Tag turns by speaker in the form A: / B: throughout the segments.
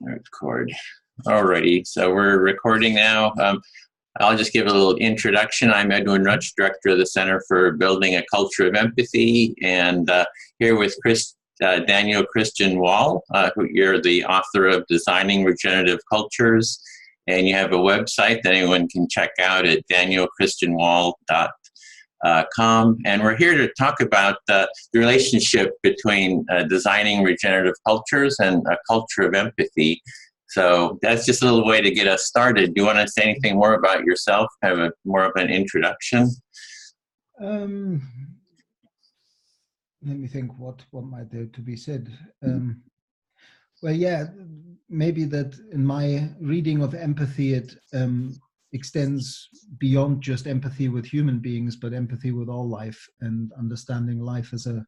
A: Record. Alrighty, so we're recording now. I'll just give a little introduction. I'm Edwin Rutsch, Director of the Center for Building a Culture of Empathy, and here with Daniel Christian Wahl, who you're the author of Designing Regenerative Cultures, and you have a website that anyone can check out at danielchristianwahl.com. And we're here to talk about the relationship between designing regenerative cultures and a culture of empathy. So that's just a little way to get us started. Do you want to say anything more about yourself? Have a more of an introduction?
B: Let me think what might there to be said. Well, yeah, maybe that in my reading of empathy, it extends beyond just empathy with human beings, but empathy with all life and understanding life as a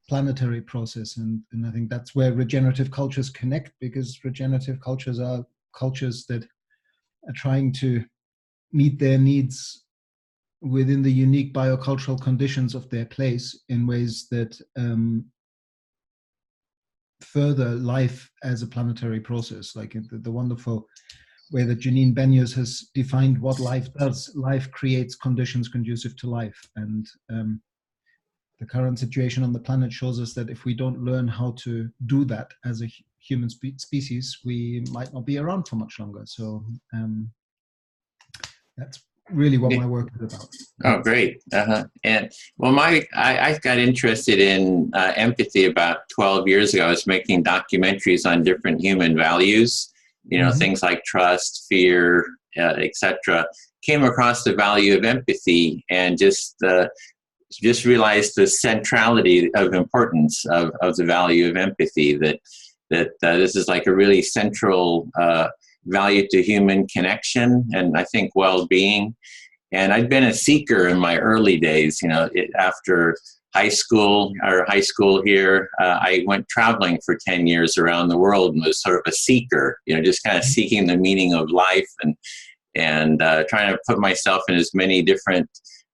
B: planetary process. And I think that's where regenerative cultures connect, because regenerative cultures are cultures that are trying to meet their needs within the unique biocultural conditions of their place in ways that further life as a planetary process, like the wonderful way that Janine Benyus has defined what life does. Life creates conditions conducive to life. And the current situation on the planet shows us that if we don't learn how to do that as a human species, we might not be around for much longer. So that's really what my work is about.
A: Oh, great. And well, I got interested in empathy about 12 years ago. I was making documentaries on different human values, things like trust, fear, etc. Came across the value of empathy and just realized the centrality of importance of the value of empathy, that this is like a really central value to human connection and I think well-being. And I'd been a seeker in my early days, after high school here, I went traveling for 10 years around the world and was sort of a seeker, just kind of seeking the meaning of life and trying to put myself in as many different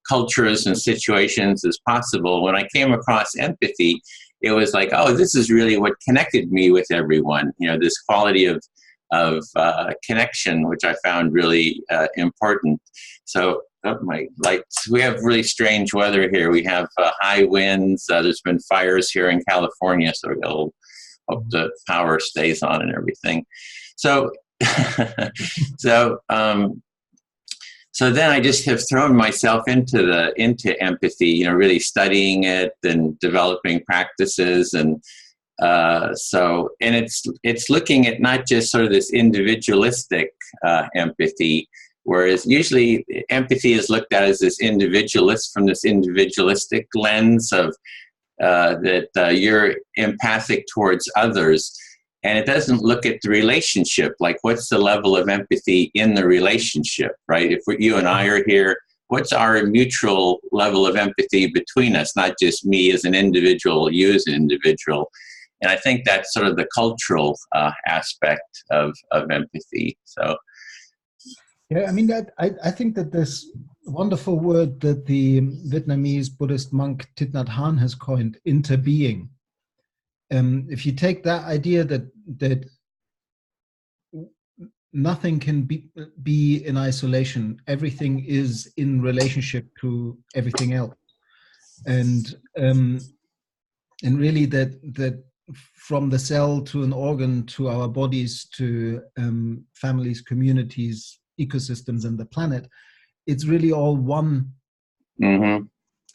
A: cultures and situations as possible. When I came across empathy, it was like, oh, this is really what connected me with everyone. This quality of connection, which I found really important. So my lights. We have really strange weather here. We have high winds. There's been fires here in California, so we'll hope the power stays on and everything. So, so then I just have thrown myself into empathy. Really studying it and developing practices and. And it's looking at not just sort of this individualistic empathy, whereas usually empathy is looked at as this from this individualistic lens of that you're empathic towards others, and it doesn't look at the relationship, like what's the level of empathy in the relationship, right? If you and I are here, what's our mutual level of empathy between us, not just me as an individual, you as an individual. And I think that's sort of the cultural aspect of empathy. So,
B: yeah, I mean, I think that this wonderful word that the Vietnamese Buddhist monk Thich Nhat Hanh has coined, interbeing. If you take that idea that nothing can be in isolation, everything is in relationship to everything else, and really that. From the cell to an organ to our bodies to families, communities, ecosystems, and the planet, it's really all one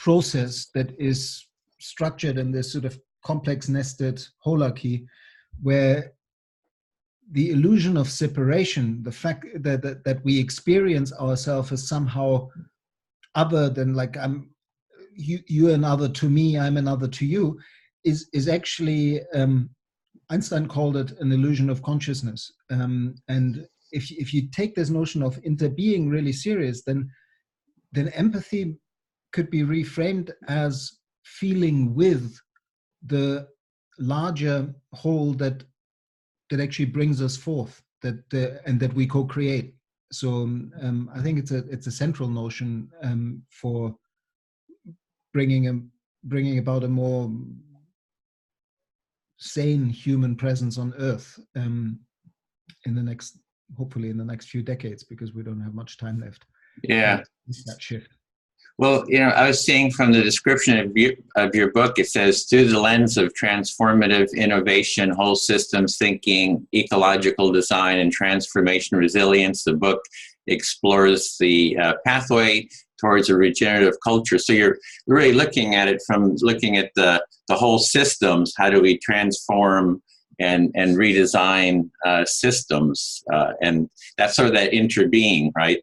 B: process that is structured in this sort of complex nested holarchy, where the illusion of separation, the fact that we experience ourselves as somehow other than, like, you're another to me, I'm another to you, is actually, Einstein called it an illusion of consciousness. And if you take this notion of interbeing really serious, then empathy could be reframed as feeling with the larger whole that actually brings us forth, and that we co-create. So I think it's a central notion for bringing about a more sane human presence on Earth. in the next, hopefully in the next few decades, because we don't have much time left.
A: Yeah.
B: That shift.
A: Well, I was seeing from the description of your book, it says, through the lens of transformative innovation, whole systems thinking, ecological design, and transformation resilience, the book explores the pathway towards a regenerative culture. So you're really looking at it from looking at the whole systems. How do we transform and redesign systems? And that's sort of that interbeing, right?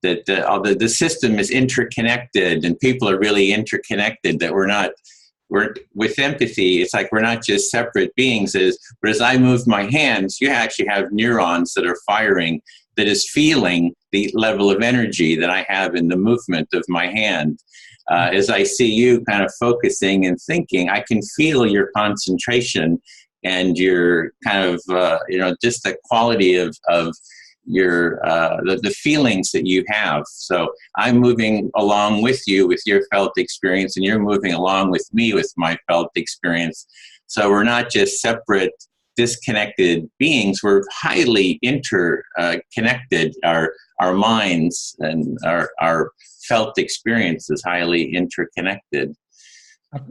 A: That the system is interconnected and people are really interconnected, that we're with empathy, it's like we're not just separate beings, but as I move my hands, you actually have neurons that are firing, that is feeling the level of energy that I have in the movement of my hand. As I see you kind of focusing and thinking, I can feel your concentration and your kind of, just the quality of your the feelings that you have. So I'm moving along with you with your felt experience, and you're moving along with me with my felt experience. So we're not just separate, disconnected beings. We're highly interconnected. Our minds and our felt experience is highly interconnected.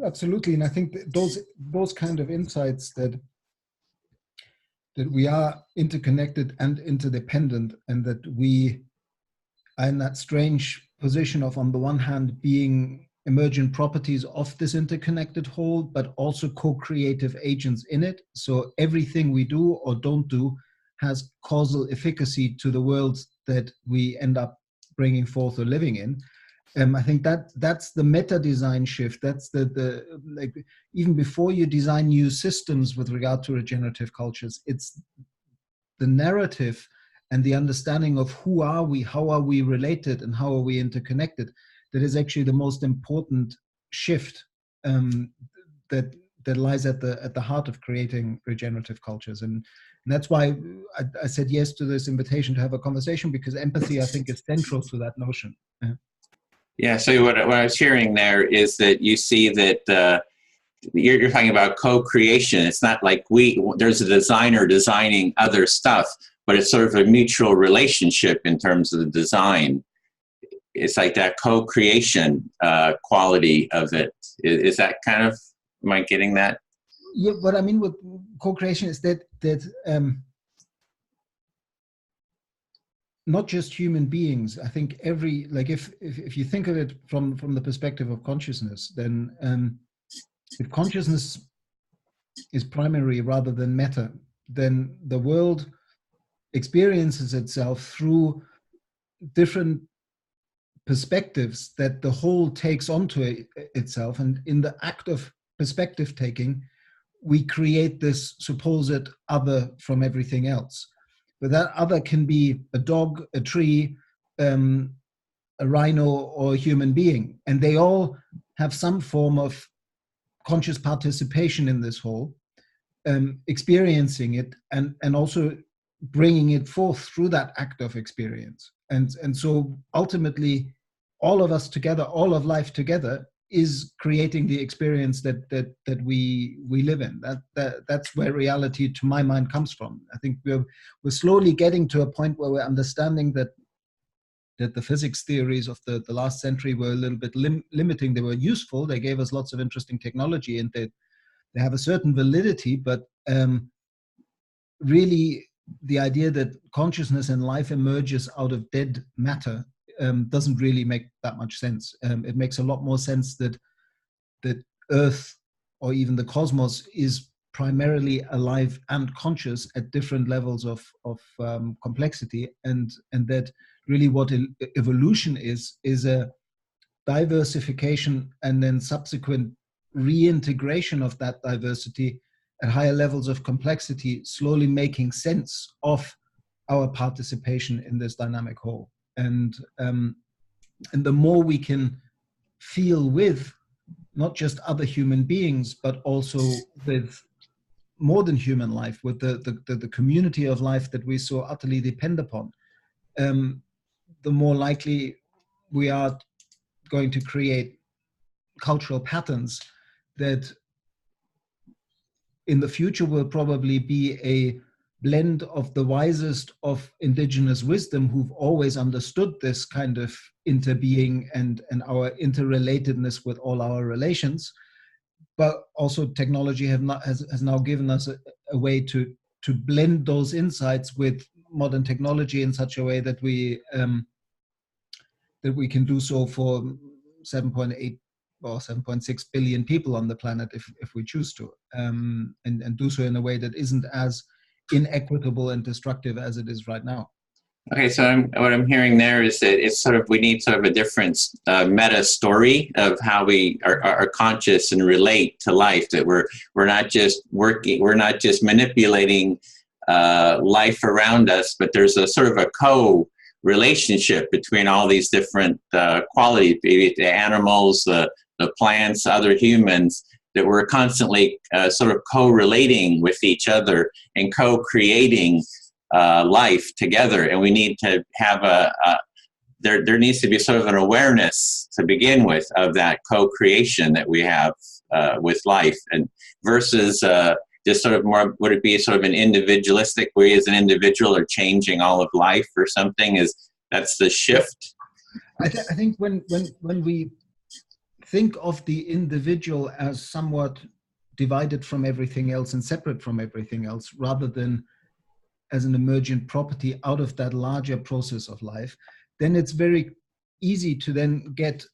B: Absolutely, and I think those kind of insights that we are interconnected and interdependent, and that we are in that strange position of, on the one hand, being emergent properties of this interconnected whole, but also co-creative agents in it. So everything we do or don't do has causal efficacy to the world that we end up bringing forth or living in. I think that's the meta design shift. That's the like, even before you design new systems with regard to regenerative cultures, it's the narrative and the understanding of who are we, how are we related, and how are we interconnected, that is actually the most important shift that lies at the heart of creating regenerative cultures. And that's why I said yes to this invitation to have a conversation, because empathy, I think, is central to that notion.
A: Yeah, so what I was hearing there is that you see that you're talking about co-creation. It's not like there's a designer designing other stuff, but it's sort of a mutual relationship in terms of the design. It's like that co-creation quality of it. Is that kind of, am I getting that?
B: Yeah, what I mean with co-creation is that not just human beings. I think if you think of it from the perspective of consciousness, then if consciousness is primary rather than meta, then the world experiences itself through different perspectives that the whole takes onto itself. And in the act of perspective taking, we create this supposed other from everything else. But that other can be a dog, a tree, a rhino, or a human being. And they all have some form of conscious participation in this whole, experiencing it, and also bringing it forth through that act of experience. And so ultimately, all of us together, all of life together, is creating the experience that we live in. That's where reality, to my mind, comes from. I think we're slowly getting to a point where we're understanding that the physics theories of the last century were a little bit limiting. They were useful. They gave us lots of interesting technology, and they have a certain validity, but really the idea that consciousness and life emerges out of dead matter doesn't really make that much sense. It makes a lot more sense that Earth, or even the cosmos, is primarily alive and conscious at different levels of complexity, and that really what evolution is a diversification and then subsequent reintegration of that diversity at higher levels of complexity, slowly making sense of our participation in this dynamic whole. And the more we can feel with not just other human beings, but also with more than human life, with the community of life that we so utterly depend upon, the more likely we are going to create cultural patterns that in the future will probably be a blend of the wisest of indigenous wisdom who've always understood this kind of interbeing and our interrelatedness with all our relations. But also technology has now given us a way to blend those insights with modern technology in such a way that we can do so for 7.8 or 7.6 billion people on the planet if we choose to, and do so in a way that isn't as inequitable and destructive as it is right now.
A: Okay, so what I'm hearing there is that it's sort of, we need sort of a different meta story of how we are conscious and relate to life, that we're not just we're not just manipulating life around us, but there's a sort of a relationship between all these different qualities, be it the animals, the plants, other humans, that we're constantly sort of co-relating with each other and co-creating life together. And we need to have there needs to be sort of an awareness to begin with of that co-creation that we have with life, and versus just sort of more, would it be sort of an individualistic way as an individual or changing all of life or something? That's the shift?
B: I think when we think of the individual as somewhat divided from everything else and separate from everything else, rather than as an emergent property out of that larger process of life, then it's very easy to then get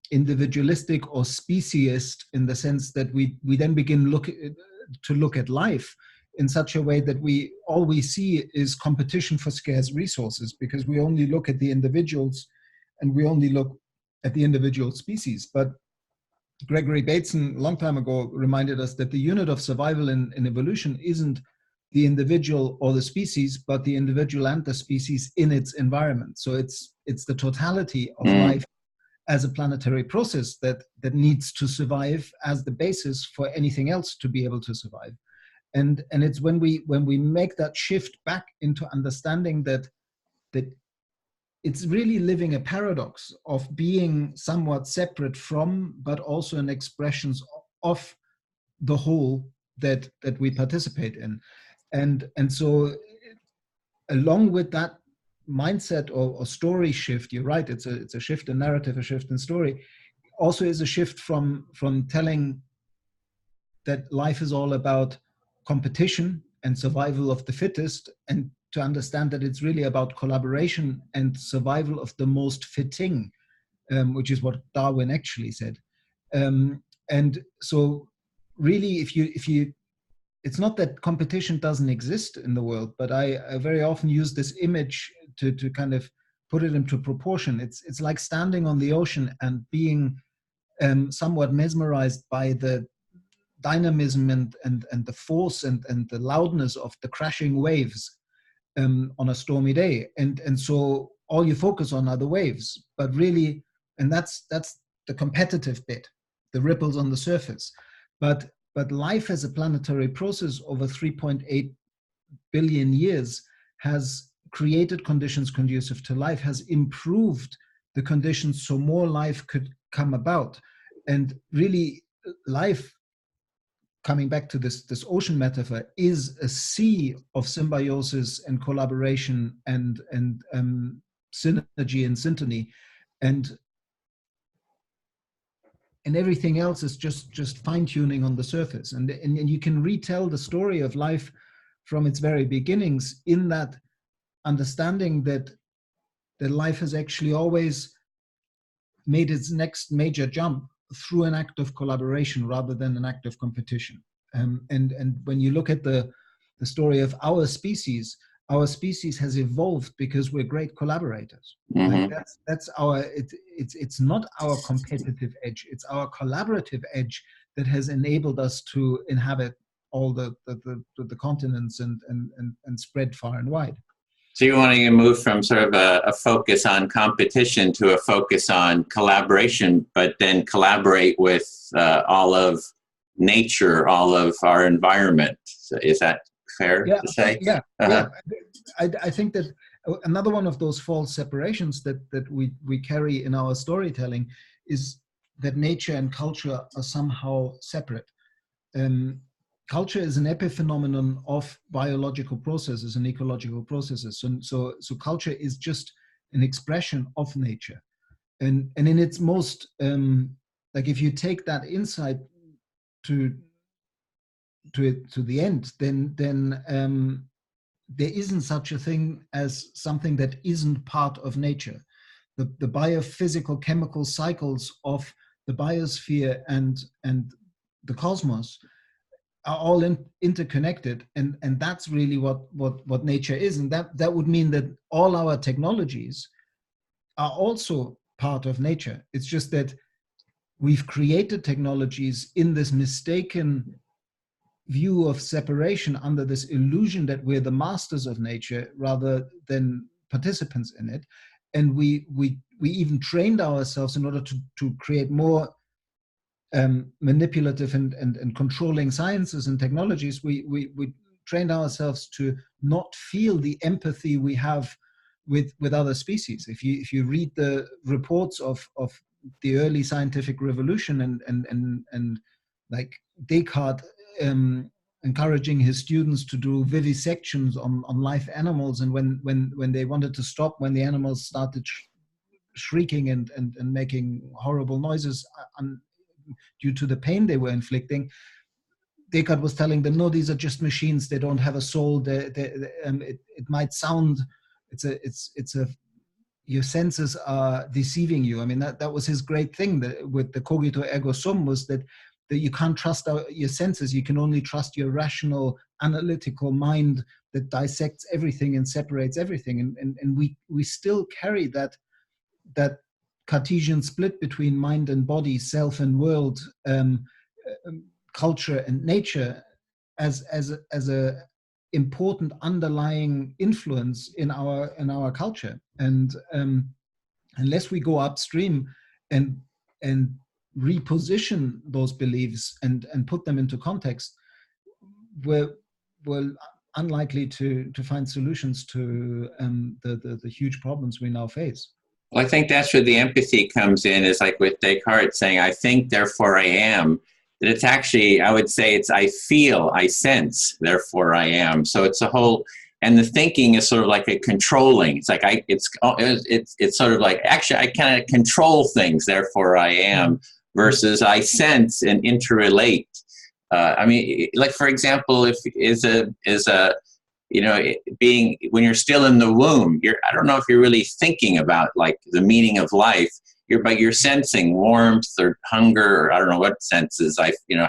B: individualistic or speciesist, in the sense that we then begin to look at life in such a way that all we see is competition for scarce resources, because we only look at the individuals and we only look at the individual species. But Gregory Bateson, a long time ago, reminded us that the unit of survival in evolution isn't the individual or the species, but the individual and the species in its environment. So it's the totality of life as a planetary process that needs to survive as the basis for anything else to be able to survive. And it's when we make that shift back into understanding that it's really living a paradox of being somewhat separate from, but also an expressions of the whole that we participate in. And so along with that mindset or story shift, you're right, it's a shift in narrative, a shift in story, also is a shift from telling that life is all about competition and survival of the fittest, and to understand that it's really about collaboration and survival of the most fitting, which is what Darwin actually said. And so really, if you it's not that competition doesn't exist in the world, but I very often use this image to kind of put it into proportion. It's like standing on the ocean and being somewhat mesmerized by the dynamism and the force and the loudness of the crashing waves on a stormy day. And so all you focus on are the waves, but really, and that's the competitive bit, the ripples on the surface. But life as a planetary process over 3.8 billion years has created conditions conducive to life, has improved the conditions so more life could come about. And really, life, coming back to this ocean metaphor, is a sea of symbiosis and collaboration and synergy and syntony. And everything else is just fine-tuning on the surface. And you can retell the story of life from its very beginnings in that understanding that life has actually always made its next major jump through an act of collaboration rather than an act of competition. And when you look at the story of our species has evolved because we're great collaborators.
A: Mm-hmm.
B: Like that's our, it's not our competitive edge, it's our collaborative edge that has enabled us to inhabit all the continents and spread far and wide.
A: So you're wanting to move from sort of a focus on competition to a focus on collaboration, but then collaborate with all of nature, all of our environment. So is that fair to say?
B: Yeah, yeah. I think that another one of those false separations that we carry in our storytelling is that nature and culture are somehow separate. culture is an epiphenomenon of biological processes and ecological processes. So culture is just an expression of nature. And in its most, like if you take that insight to the end, then there isn't such a thing as something that isn't part of nature. The biophysical chemical cycles of the biosphere and the cosmos are all interconnected, and that's really what nature is. And that would mean that all our technologies are also part of nature. It's just that we've created technologies in this mistaken view of separation, under this illusion that we're the masters of nature rather than participants in it. And we even trained ourselves in order to create more manipulative and controlling sciences and technologies. We trained ourselves to not feel the empathy we have with other species. If you read the reports of the early scientific revolution and like Descartes encouraging his students to do vivisections on live animals, and when they wanted to stop, when the animals started shrieking and making horrible noises due to the pain they were inflicting, Descartes was telling them, no, these are just machines. They don't have a soul. It might sound, your senses are deceiving you. I mean, that was his great thing with the cogito ergo sum, was that you can't trust your senses. You can only trust your rational, analytical mind that dissects everything and separates everything. And we still carry that Cartesian split between mind and body, self and world, culture and nature, as a important underlying influence in our culture. And unless we go upstream and reposition those beliefs and put them into context, we're unlikely to find solutions to the huge problems we now face.
A: Well, I think that's where the empathy comes in, is like with Descartes saying, I think, therefore I am. That it's actually, I would say it's I feel, I sense, therefore I am. So it's a whole, and the thinking is sort of like a controlling. It's like it's sort of like, actually I kind of control things, therefore I am, versus I sense and interrelate. I mean, like for example, if you know, being, when you're still in the womb, I don't know if you're really thinking about like the meaning of life. But you're sensing warmth or hunger, or I don't know what senses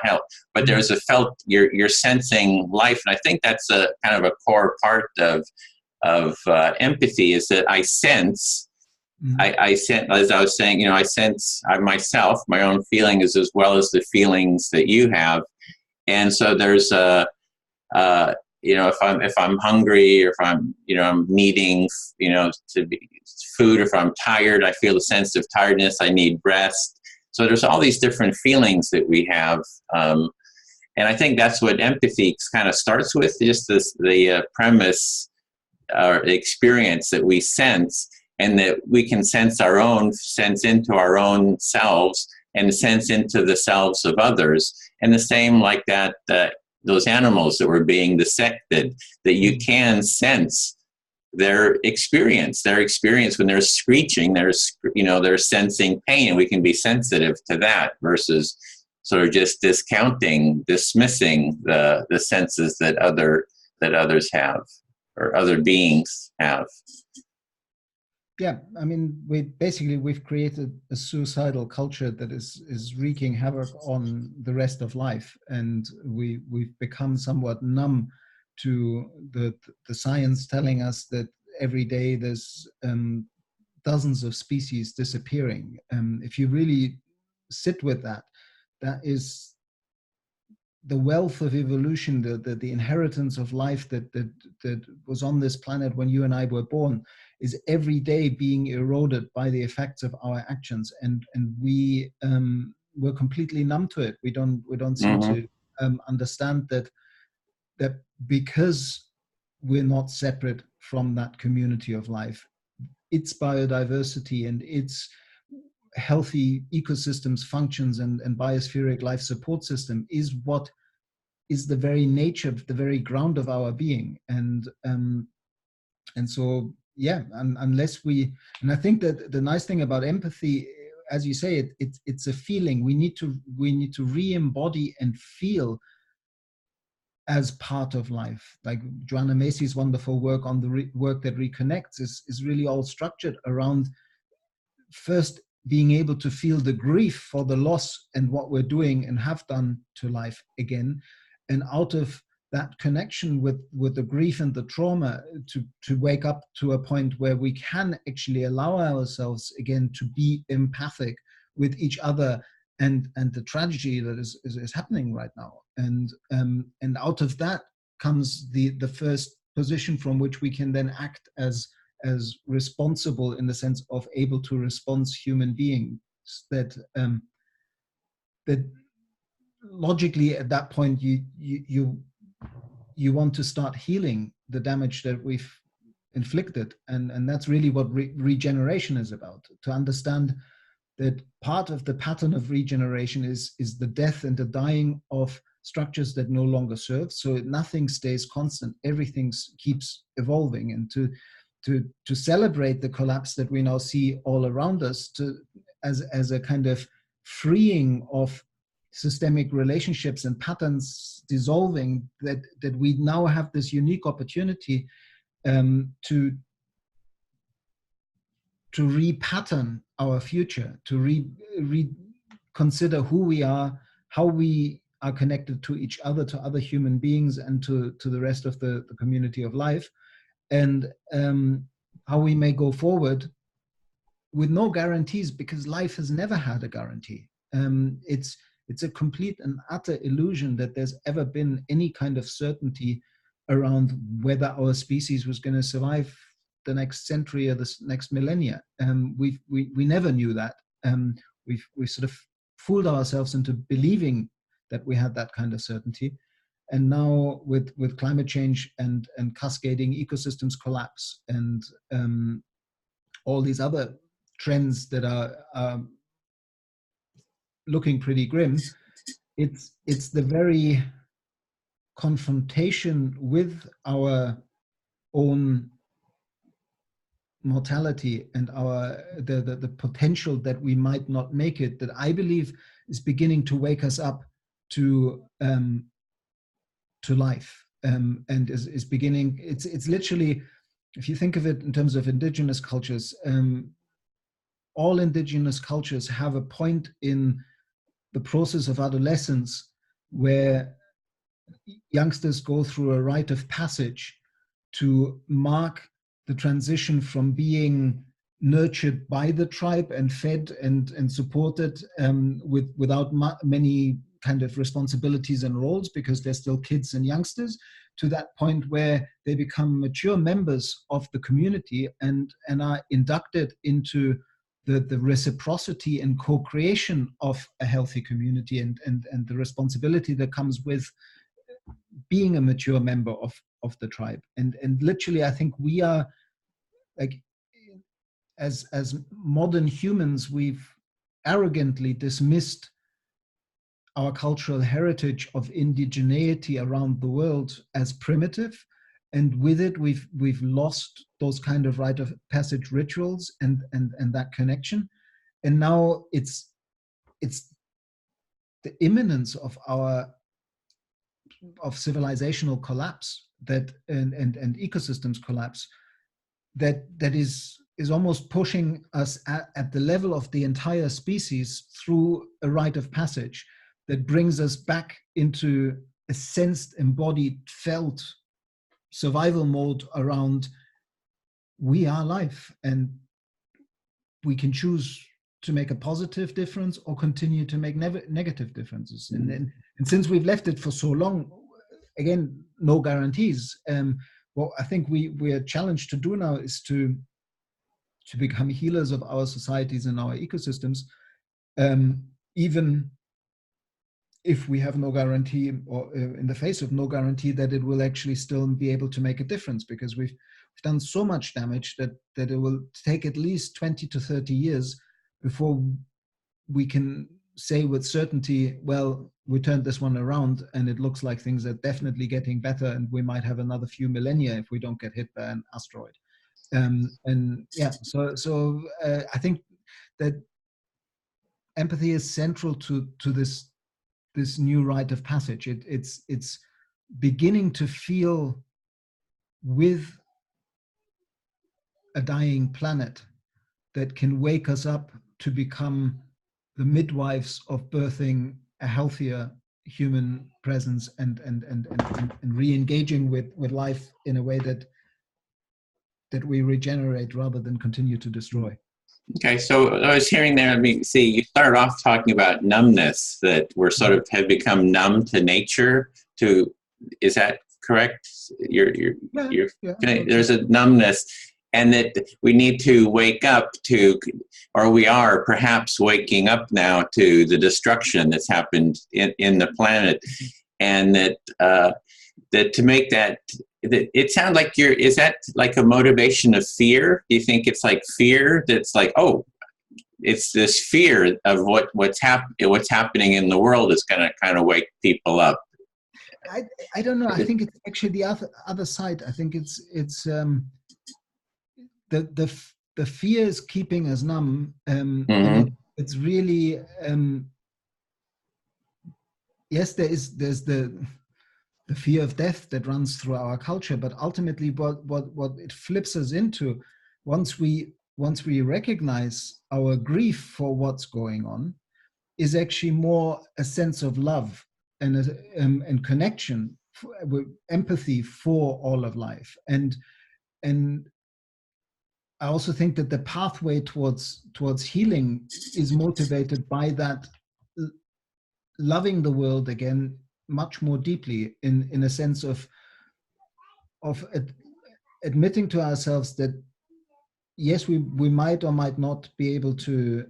A: help. But there's a felt, you're sensing life, and I think that's a kind of a core part of empathy, is that I sense. Mm-hmm. I sense, as I was saying, I sense myself, my own feelings, as well as the feelings that you have, and so there's if I'm hungry, or if I'm needing to be food, or if I'm tired, I feel a sense of tiredness, I need rest. So there's all these different feelings that we have, and I think that's what empathy kind of starts with, just the premise or experience that we sense, and that we can sense into our own selves, and sense into the selves of others, and the same like that those animals that were being dissected, that you can sense their experience when they're screeching, they're sensing pain, and we can be sensitive to that, versus sort of just dismissing the senses that others have, or other beings have.
B: Yeah, I mean, we've created a suicidal culture that is wreaking havoc on the rest of life, and we've become somewhat numb to the science telling us that every day there's dozens of species disappearing. If you really sit with that is the wealth of evolution, the inheritance of life that was on this planet when you and I were born, is every day being eroded by the effects of our actions, and we're completely numb to it. We don't seem mm-hmm. to understand that because we're not separate from that community of life, its biodiversity and its healthy ecosystems, functions, and biospheric life support system is what is the very nature, the very ground of our being. And so, yeah, unless we, and I think that the nice thing about empathy, as you say, it's a feeling. We need to re-embody and feel as part of life. Like Joanna Macy's wonderful work on the work that reconnects is really all structured around first being able to feel the grief for the loss and what we're doing and have done to life again, and out of that connection with the grief and the trauma, to wake up to a point where we can actually allow ourselves again to be empathic with each other and the tragedy that is happening right now. And out of that comes the first position from which we can then act as responsible, in the sense of able to respond human beings, that that logically at that point you want to start healing the damage that we've inflicted. And that's really what regeneration is about, to understand that part of the pattern of regeneration is the death and the dying of structures that no longer serve. So nothing stays constant, everything keeps evolving. And to celebrate the collapse that we now see all around us, as a kind of freeing of systemic relationships and patterns dissolving, that we now have this unique opportunity to repattern our future, to reconsider who we are, how we are connected to each other, to other human beings, and to the rest of the community of life, and how we may go forward with no guarantees, because life has never had a guarantee. It's a complete and utter illusion that there's ever been any kind of certainty around whether our species was going to survive the next century or the next millennia. We never knew that. We've sort of fooled ourselves into believing that we had that kind of certainty. And now with climate change and cascading ecosystems collapse and all these other trends that are looking pretty grim, it's the very confrontation with our own mortality and the potential that we might not make it, that I believe is beginning to wake us up to life, and is beginning. It's literally, if you think of it in terms of indigenous cultures, all indigenous cultures have a point in the process of adolescence where youngsters go through a rite of passage to mark the transition from being nurtured by the tribe and fed and supported without many kind of responsibilities and roles, because they're still kids and youngsters, to that point where they become mature members of the community and are inducted into the reciprocity and co-creation of a healthy community, and the responsibility that comes with being a mature member of the tribe. And literally, I think we are, like, as modern humans, we've arrogantly dismissed our cultural heritage of indigeneity around the world as primitive, and with it we've lost those kind of rite of passage rituals and that connection. And now it's the imminence of civilizational collapse, that and ecosystems collapse, that is almost pushing us at the level of the entire species through a rite of passage that brings us back into a sensed, embodied, felt survival mode around we are life, and we can choose to make a positive difference or continue to make negative differences. And since we've left it for so long, again, no guarantees. What I think we are challenged to do now is to become healers of our societies and our ecosystems, even if we have no guarantee, or in the face of no guarantee, that it will actually still be able to make a difference, because we've done so much damage that it will take at least 20 to 30 years before we can say with certainty, well, we turned this one around, and it looks like things are definitely getting better, and we might have another few millennia if we don't get hit by an asteroid. And yeah, so I think that empathy is central to this new rite of passage. It's beginning to feel with a dying planet that can wake us up to become the midwives of birthing a healthier human presence, and re-engaging with life in a way that we regenerate rather than continue to destroy.
A: Okay, so I was hearing there, I mean, see, you started off talking about numbness, that we're sort of have become numb to nature. Is that correct? There's a numbness, and that we need to wake up to, or we are perhaps waking up now to the destruction that's happened in the planet, and that to make that. It sounds like is that like a motivation of fear? Do you think it's like fear that's like, oh, it's this fear of what's happening in the world is going to kind of wake people up?
B: I don't know. I think it's actually the other side. I think it's the fear is keeping us numb, and it's really yes, there's the fear of death that runs through our culture, but ultimately what it flips us into, once we recognize our grief for what's going on, is actually more a sense of love and connection, with empathy for all of life. And I also think that the pathway towards healing is motivated by that loving the world again much more deeply, in a sense of admitting to ourselves that yes, we might or might not be able to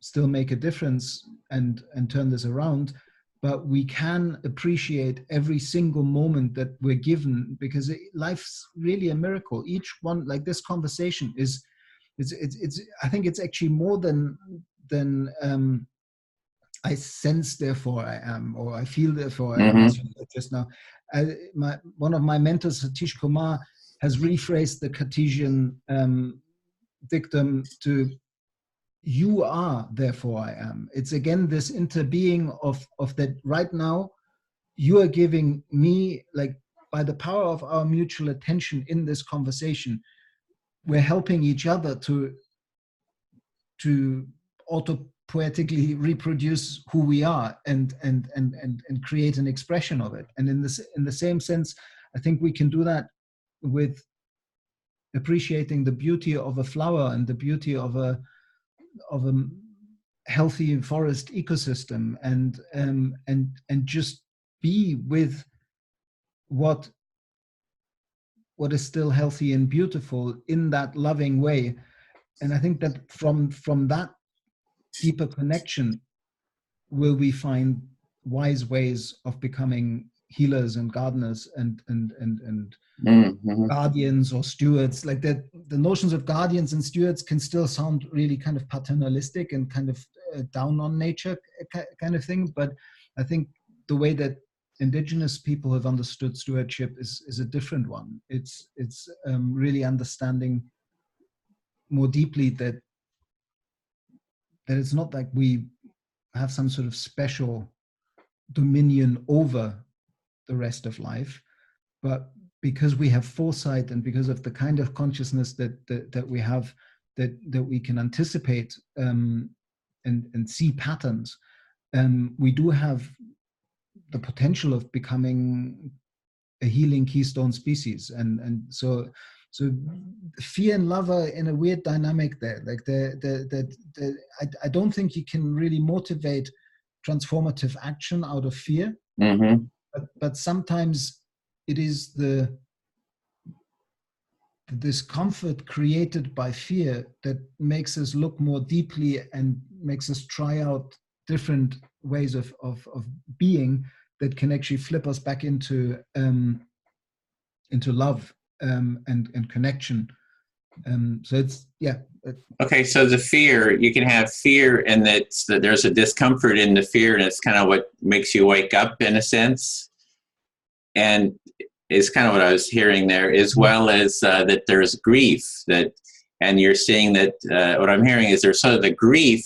B: still make a difference and turn this around, but we can appreciate every single moment that we're given, because life's really a miracle. Each one, like this conversation, is it's I think it's actually more than I sense, therefore I am, or I feel, therefore I am, as you said just now. One of my mentors, Satish Kumar, has rephrased the Cartesian dictum to "you are, therefore I am." It's again this interbeing of that. Right now, you are giving me, like, by the power of our mutual attention in this conversation, we're helping each other to auto-poetically reproduce who we are and create an expression of it. And in the same sense, I think we can do that with appreciating the beauty of a flower and the beauty of a healthy forest ecosystem, and just be with what is still healthy and beautiful in that loving way. And I think that from that deeper connection will we find wise ways of becoming healers and gardeners and guardians or stewards. Like that, the notions of guardians and stewards can still sound really kind of paternalistic and kind of down on nature kind of thing. But I think the way that indigenous people have understood stewardship is a different one. It's really understanding more deeply that it's not like we have some sort of special dominion over the rest of life, but because we have foresight and because of the kind of consciousness that we have, that we can anticipate and see patterns, we do have the potential of becoming a healing keystone species. And so fear and love are in a weird dynamic there. Like I don't think you can really motivate transformative action out of fear, but sometimes it is the discomfort created by fear that makes us look more deeply and makes us try out different ways of being that can actually flip us back into love and connection. So it's, yeah.
A: Okay, so the fear, you can have fear, and that there's a discomfort in the fear, and it's kind of what makes you wake up in a sense. And it's kind of what I was hearing there, as well as that there's grief, and you're seeing that what I'm hearing is there's sort of the grief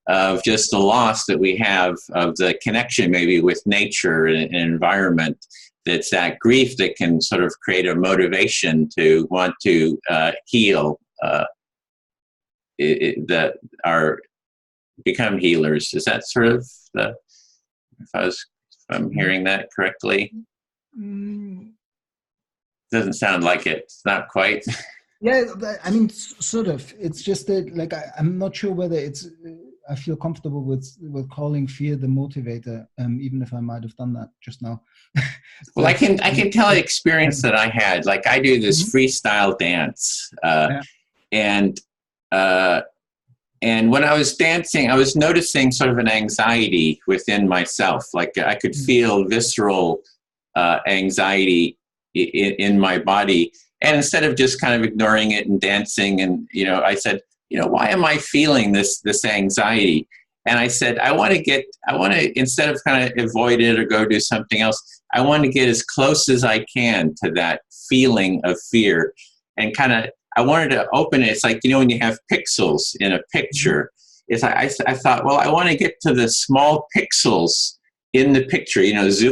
A: of just the loss that we have of the connection maybe with nature and environment. That's that grief that can sort of create a motivation to want to heal, that are become healers. Is that sort of if I'm hearing that correctly? Doesn't sound like it. It's not quite.
B: Yeah, I mean, sort of. It's just that, like, I'm not sure whether it's. I feel comfortable with calling fear the motivator, even if I might have done that just now.
A: Well, I can tell an experience that I had. Like, I do this freestyle dance, and when I was dancing, I was noticing sort of an anxiety within myself. Like, I could feel visceral anxiety in my body. And instead of just kind of ignoring it and dancing, and, I said, why am I feeling this anxiety? And I said, I want to, instead of kind of avoid it or go do something else, I want to get as close as I can to that feeling of fear, and kind of, I wanted to open it. It's like, when you have pixels in a picture, it's I thought, well, I want to get to the small pixels in the picture,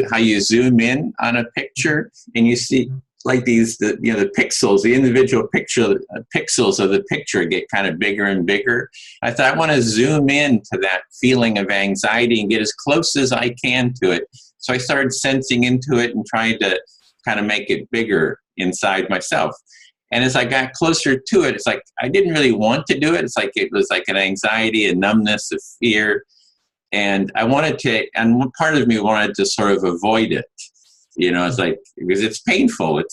A: how you zoom in on a picture and you see like these, the pixels, the individual pixels of the picture get kind of bigger and bigger. I thought, I want to zoom in to that feeling of anxiety and get as close as I can to it. So I started sensing into it and trying to kind of make it bigger inside myself. And as I got closer to it, it's like, I didn't really want to do it. It's like, it was like an anxiety, a numbness, a fear. And I wanted to, and part of me wanted to sort of avoid it. It's like, because it's painful.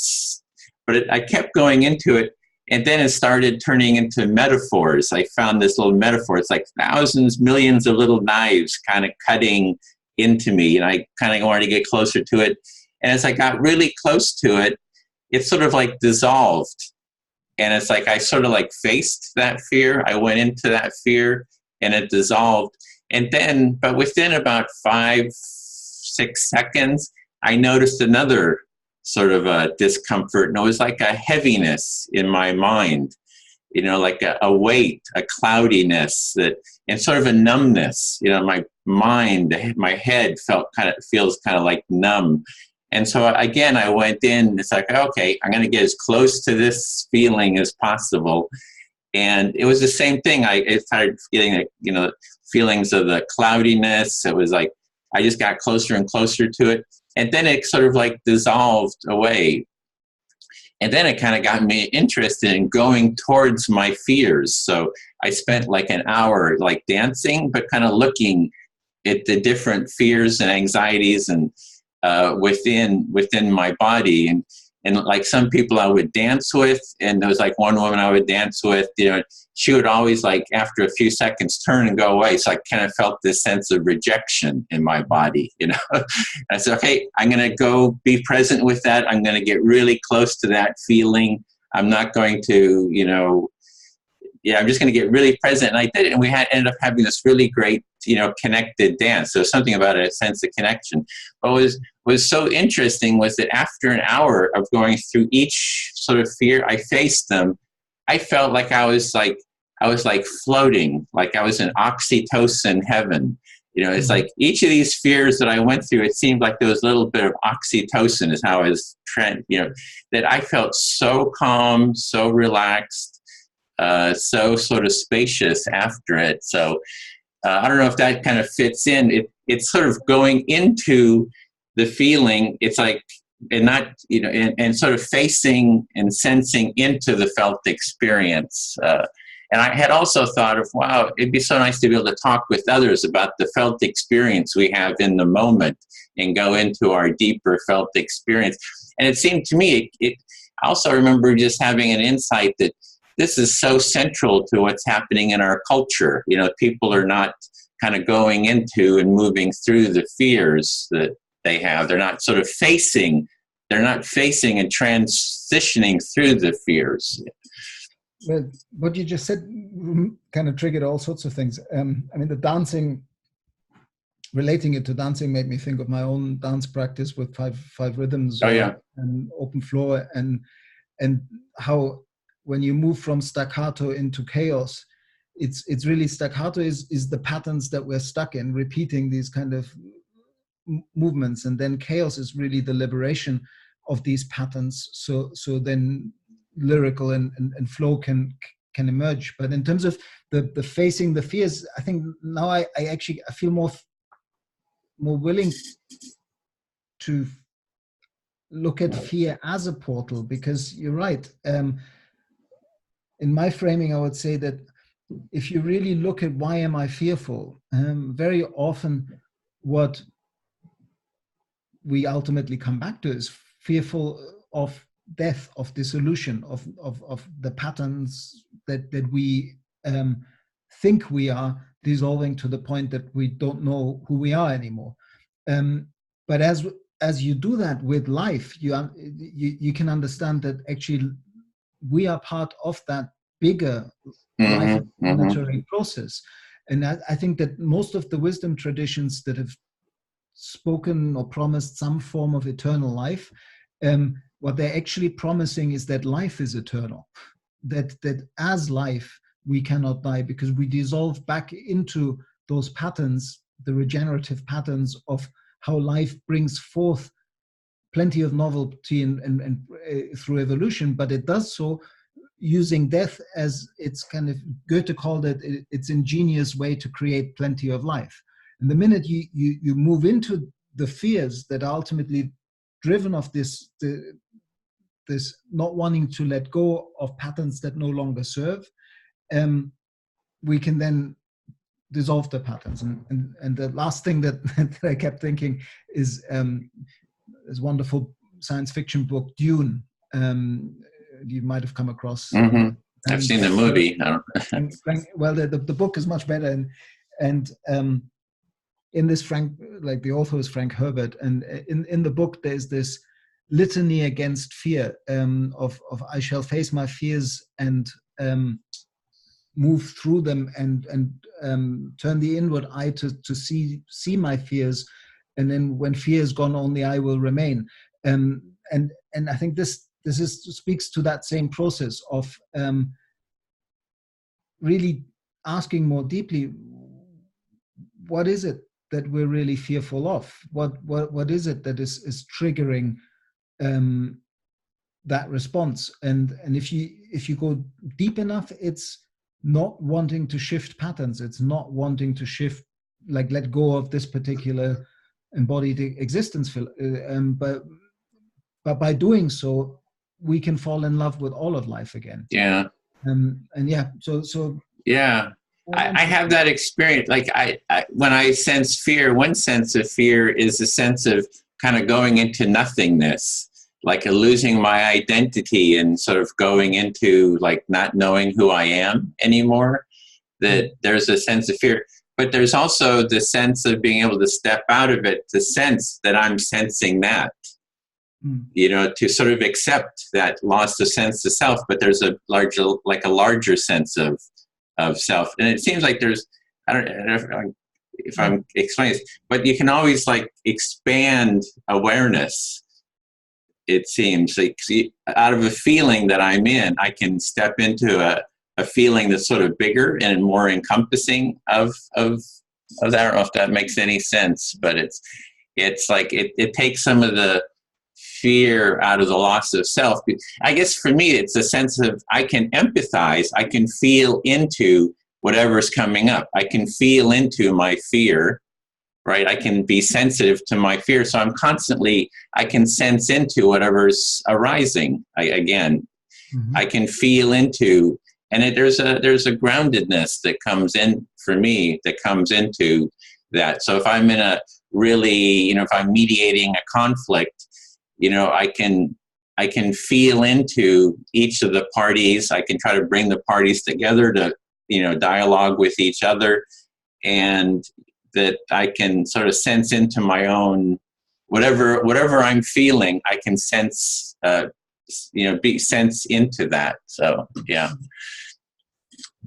A: I kept going into it. And then it started turning into metaphors. I found this little metaphor. It's like thousands, millions of little knives kind of cutting into me. And I kind of wanted to get closer to it. And as I got really close to it, it sort of like dissolved. And it's like, I sort of like faced that fear. I went into that fear and it dissolved. And then, but within about 5-6 seconds, I noticed another sort of a discomfort. And it was like a heaviness in my mind, like a weight, a cloudiness, and sort of a numbness. My mind, my head feels kind of like numb. And so again, I went in, it's like, okay, I'm going to get as close to this feeling as possible. And it was the same thing. I started getting, feelings of the cloudiness. It was like, I just got closer and closer to it. And then it sort of like dissolved away. And then it kind of got me interested in going towards my fears. So I spent like an hour like dancing, but kind of looking at the different fears and anxieties and within my body, and like some people I would dance with, and there was like one woman I would dance with, she would always like after a few seconds turn and go away. So I kind of felt this sense of rejection in my body, I said, okay, I'm going to go be present with that. I'm going to get really close to that feeling. I'm not going to, I'm just going to get really present. And I did it, and we ended up having this really great, connected dance. So something about a sense of connection. But what was so interesting was that after an hour of going through each sort of fear, I faced them. I felt like I was like floating, like I was in oxytocin heaven. It's like each of these fears that I went through, it seemed like there was a little bit of oxytocin is how I was that I felt so calm, so relaxed, so sort of spacious after it. So I don't know if that kind of fits in. It's sort of going into the feeling. It's like, and not, and sort of facing and sensing into the felt experience. And I had also thought of, wow, it'd be so nice to be able to talk with others about the felt experience we have in the moment and go into our deeper felt experience. And it seemed to me, I also remember just having an insight that this is so central to what's happening in our culture. People are not kind of going into and moving through the fears that they have. They're not sort of facing and transitioning through the fears.
B: Well, what you just said kind of triggered all sorts of things. I mean, the dancing, relating it to dancing, made me think of my own dance practice with five rhythms
A: Oh
B: or
A: yeah.
B: an open floor, and how when you move from staccato into chaos, it's really staccato is the patterns that we're stuck in, repeating these kind of movements, and then chaos is really the liberation of these patterns. So then lyrical and flow can emerge. But in terms of the facing the fears, I think now I actually I feel more willing to look at fear as a portal, because you're right. In my framing, I would say that if you really look at why am I fearful, very often what we ultimately come back to is fearful of death, of dissolution, of the patterns that we think we are dissolving to the point that we don't know who we are anymore. But as you do that with life, you can understand that actually we are part of that bigger life explanatory process. And I think that most of the wisdom traditions that have spoken or promised some form of eternal life, what they're actually promising is that life is eternal, that as life we cannot die, because we dissolve back into those patterns, the regenerative patterns of how life brings forth plenty of novelty and through evolution, but it does so using death as its kind of, Goethe called it, its ingenious way to create plenty of life. And the minute you move into the fears that are ultimately driven of this not wanting to let go of patterns that no longer serve, we can then dissolve the patterns. And the last thing that I kept thinking is this wonderful science fiction book, Dune. You might have come across.
A: I've seen the movie.
B: Well, the book is much better, and in this like the author is Frank Herbert, and in the book there's this litany against fear, of I shall face my fears and move through them and turn the inward eye to see my fears, and then when fear is gone, only I will remain. And I think this speaks to that same process of really asking more deeply, what is it that we're really fearful of? What is it that is triggering that response? And if you go deep enough, it's not wanting to shift patterns. It's not wanting to shift, like, let go of this particular embodied existence. But by doing so, we can fall in love with all of life again.
A: Yeah.
B: And yeah, so
A: yeah. I have that experience. Like I when I sense fear, one sense of fear is a sense of kind of going into nothingness, like losing my identity and sort of going into like not knowing who I am anymore. That there's a sense of fear, but there's also the sense of being able to step out of it, to sense that I'm sensing that, you know, to sort of accept that loss of sense of self, but there's a larger sense of self. And it seems like there's, I don't know if I'm explaining this, but you can always like expand awareness. It seems like out of a feeling that I'm in, I can step into a feeling that's sort of bigger and more encompassing of that. I don't know if that makes any sense, but it's like it takes some of the fear out of the loss of self. I guess for me, it's a sense of I can empathize, I can feel into whatever's coming up. I can feel into my fear, right? I can be sensitive to my fear. So I can sense into whatever's arising. I can feel into, and there's a groundedness that comes in for me, that comes into that. So if I'm in a really, you know, if I'm mediating a conflict, you know, I can feel into each of the parties. I can try to bring the parties together to, you know, dialogue with each other, and that I can sort of sense into my own whatever I'm feeling. I can sense be sense into that. So yeah.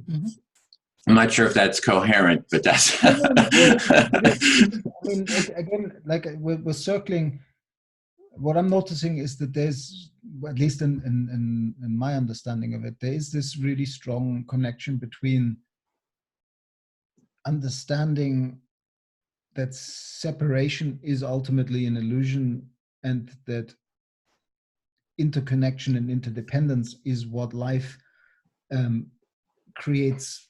B: Mm-hmm.
A: I'm not sure if that's coherent, but that's.
B: I mean, again, like we're circling. What I'm noticing is that there's, at least in my understanding of it, there is this really strong connection between understanding that separation is ultimately an illusion, and that interconnection and interdependence is what life creates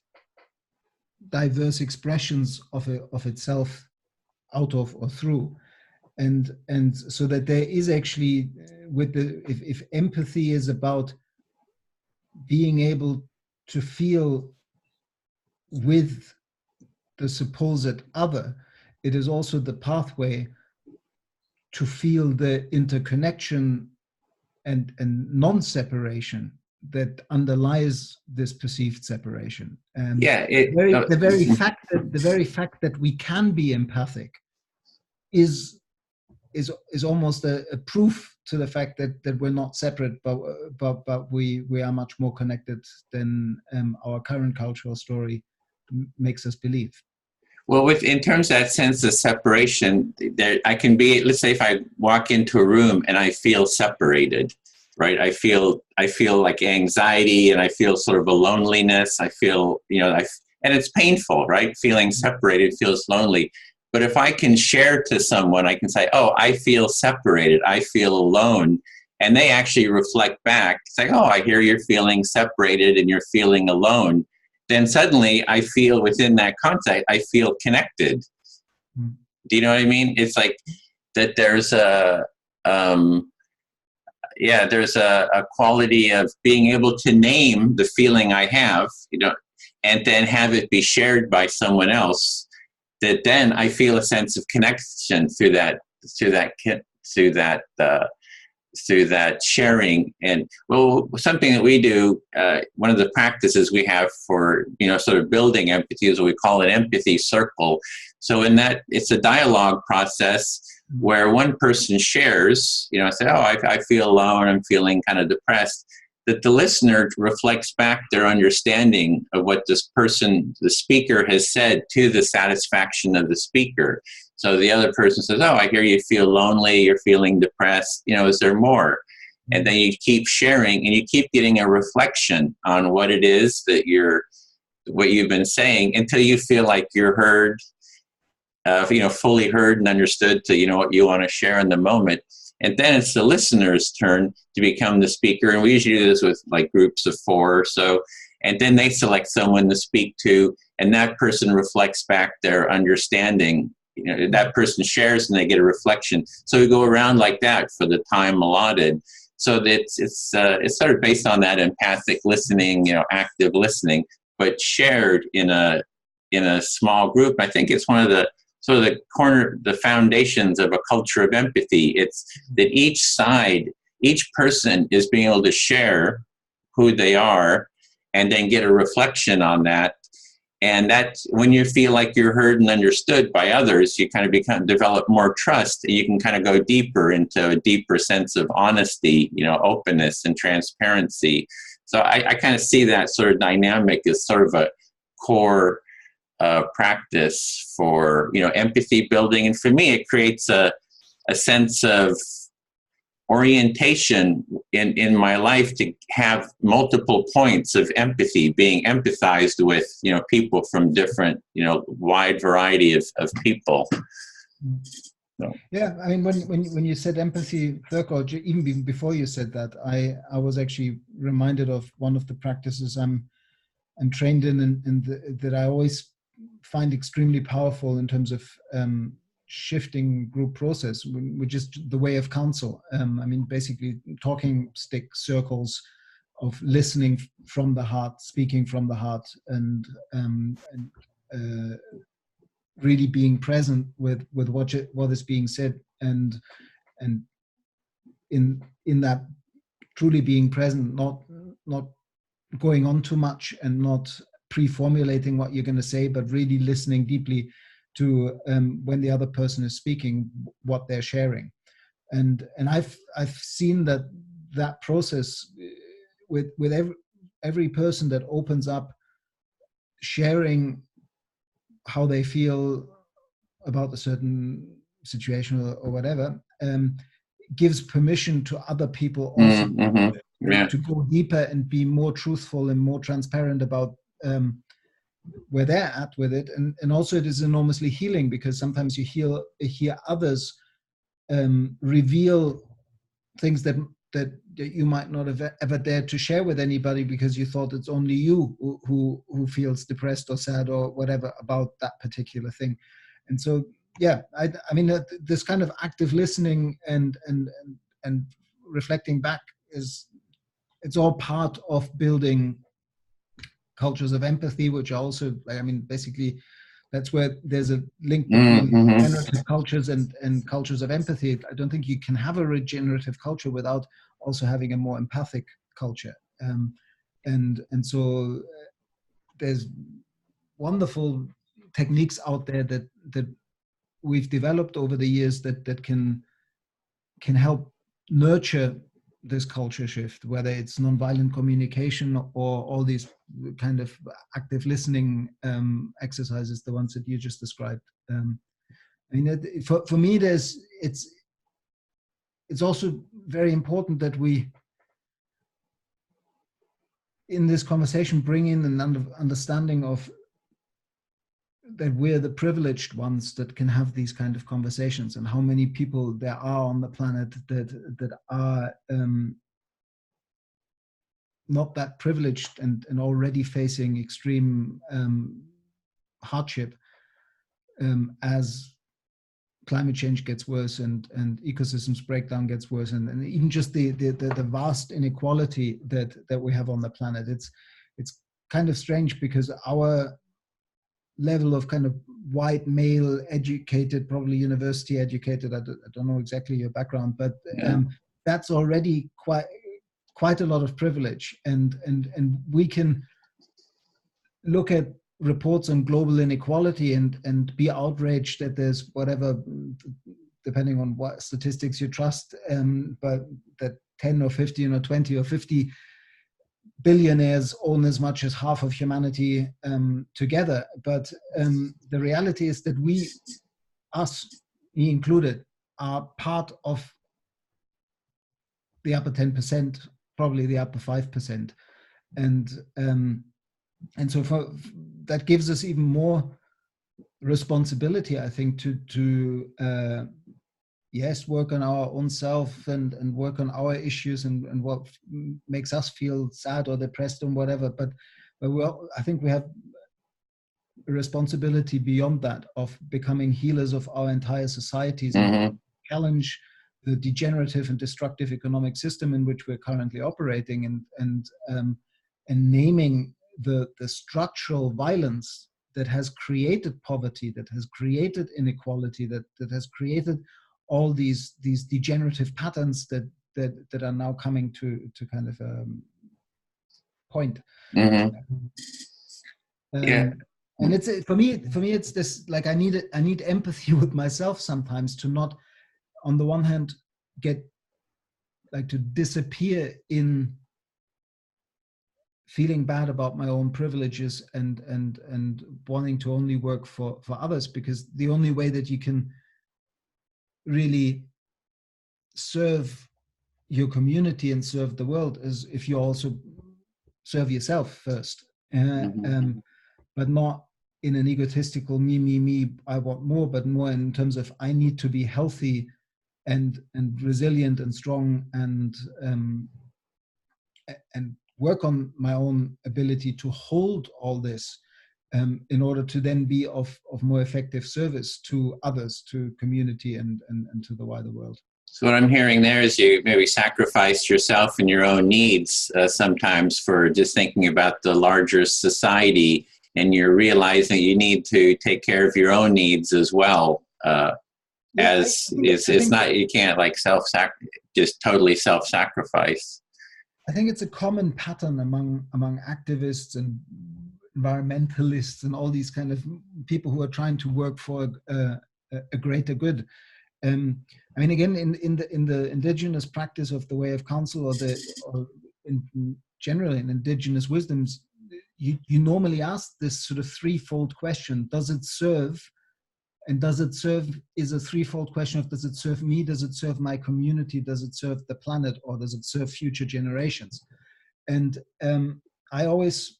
B: diverse expressions of itself out of or through. And so that there is actually, with the, if empathy is about being able to feel with the supposed other, it is also the pathway to feel the interconnection and non-separation that underlies this perceived separation.
A: Yeah,
B: the very fact that we can be empathic is almost a proof to the fact that we're not separate, but we are much more connected than our current cultural story makes us believe.
A: Well, in terms of that sense of separation, there I can be. Let's say if I walk into a room and I feel separated, right? I feel like anxiety, and I feel sort of a loneliness. I feel, and it's painful, right? Feeling separated feels lonely. But if I can share to someone, I can say, "Oh, I feel separated. I feel alone," and they actually reflect back, say, "Oh, I hear you're feeling separated and you're feeling alone." Then suddenly I feel within that context, I feel connected. Mm. Do you know what I mean? It's like that there's there's a quality of being able to name the feeling I have, and then have it be shared by someone else, that then I feel a sense of connection through that sharing. And well, something that we do, one of the practices we have for sort of building empathy is what we call an empathy circle. So in that, it's a dialogue process where one person shares, say, "Oh, I feel alone, I'm feeling kind of depressed," that the listener reflects back their understanding of what this person, the speaker, has said to the satisfaction of the speaker. So the other person says, "Oh, I hear you feel lonely, you're feeling depressed, is there more?" And then you keep sharing, and you keep getting a reflection on what it is that what you've been saying, until you feel like you're heard, fully heard and understood to, what you want to share in the moment. And then it's the listener's turn to become the speaker. And we usually do this with like groups of 4 or so. And then they select someone to speak to, and that person reflects back their understanding. That person shares and they get a reflection. So we go around like that for the time allotted. So that it's sort of based on that empathic listening, active listening, but shared in a small group. I think it's one of the sort of the foundations of a culture of empathy. It's that each person is being able to share who they are, and then get a reflection on that. And that, when you feel like you're heard and understood by others, you kind of develop more trust, and you can kind of go deeper into a deeper sense of honesty, openness and transparency. So I kind of see that sort of dynamic as sort of a core practice for, empathy building. And for me, it creates a sense of orientation in my life to have multiple points of empathy, being empathized with, people from different, wide variety of people. So.
B: Yeah, I mean, when you said empathy, or even before you said that, I was actually reminded of one of the practices I'm trained in, that I always find extremely powerful in terms of shifting group process, which is the way of counsel. I mean, basically talking stick circles of listening from the heart, speaking from the heart, and really being present with what is being said, and in that truly being present, not going on too much, and not pre-formulating what you're going to say, but really listening deeply to when the other person is speaking, what they're sharing. And I've seen that that process with every person that opens up, sharing how they feel about a certain situation or whatever, gives permission to other people also to go deeper and be more truthful and more transparent about where they're at with it. And also it is enormously healing, because sometimes you hear others reveal things that you might not have ever dared to share with anybody, because you thought it's only you who feels depressed or sad or whatever about that particular thing. And so, yeah, I mean, this kind of active listening and reflecting back it's all part of building cultures of empathy, which are also, I mean, basically that's where there's a link between regenerative cultures and cultures of empathy. I don't think you can have a regenerative culture without also having a more empathic culture. And so there's wonderful techniques out there that we've developed over the years that can help nurture this culture shift, whether it's nonviolent communication or all these kind of active listening exercises, the ones that you just described. I mean, for me, it's also very important that we, in this conversation, bring in an understanding of that we're the privileged ones that can have these kind of conversations, and how many people there are on the planet that are not that privileged and already facing extreme hardship as climate change gets worse and ecosystems breakdown gets worse, and even just the vast inequality that we have on the planet. It's kind of strange, because our level of kind of white male educated, probably university educated, I don't know exactly your background, but that's already quite a lot of privilege, and we can look at reports on global inequality and be outraged that there's whatever, depending on what statistics you trust, but that 10 or 15 or 20 or 50 billionaires own as much as half of humanity together. But the reality is that us, me included, are part of the upper 10%, probably the upper 5%. And so that gives us even more responsibility, I think, to yes, work on our own self and work on our issues and what makes us feel sad or depressed and whatever. But I think we have a responsibility beyond that of becoming healers of our entire societies and challenge the degenerative and destructive economic system in which we're currently operating, and naming the structural violence that has created poverty, that has created inequality, that has created all these degenerative patterns that are now coming to kind of point. And it's for me it's this, like, I need empathy with myself sometimes, to not, on the one hand, get like to disappear in feeling bad about my own privileges and wanting to only work for others, because the only way that you can really serve your community and serve the world is if you also serve yourself first, but not in an egotistical me, I want more, but more in terms of I need to be healthy and resilient and strong and work on my own ability to hold all this in order to then be of more effective service to others, to community and to the wider world.
A: So what I'm hearing there is you maybe sacrifice yourself and your own needs sometimes for just thinking about the larger society, and you're realizing you need to take care of your own needs as well. It's not, you can't like just totally self-sacrifice.
B: I think it's a common pattern among activists and environmentalists and all these kind of people who are trying to work for a greater good. I mean, again, in the indigenous practice of the way of counsel, or in general in indigenous wisdoms, you normally ask this sort of threefold question: does it serve? And does it serve is a threefold question of: does it serve me? Does it serve my community? Does it serve the planet? Or does it serve future generations? And I always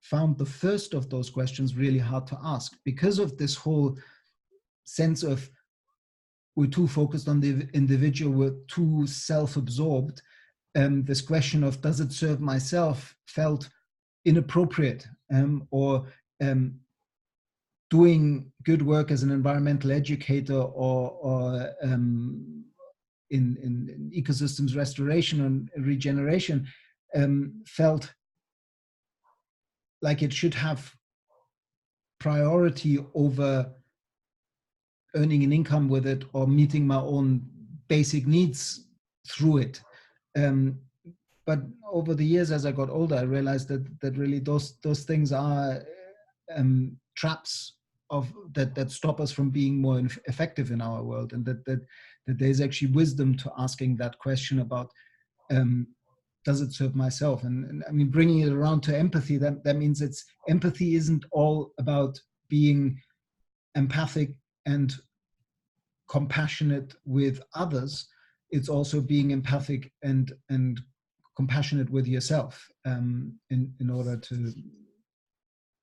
B: found the first of those questions really hard to ask, because of this whole sense of we're too focused on the individual, we're too self-absorbed. This question of does it serve myself felt inappropriate, or doing good work as an environmental educator, or in ecosystems restoration and regeneration, felt like it should have priority over earning an income with it, or meeting my own basic needs through it. But over the years, as I got older, I realized that really those things are traps that stop us from being more effective in our world, and that there's actually wisdom to asking that question about does it serve myself? And I mean, bringing it around to empathy, that means empathy isn't all about being empathic and compassionate with others. It's also being empathic and compassionate with yourself, in order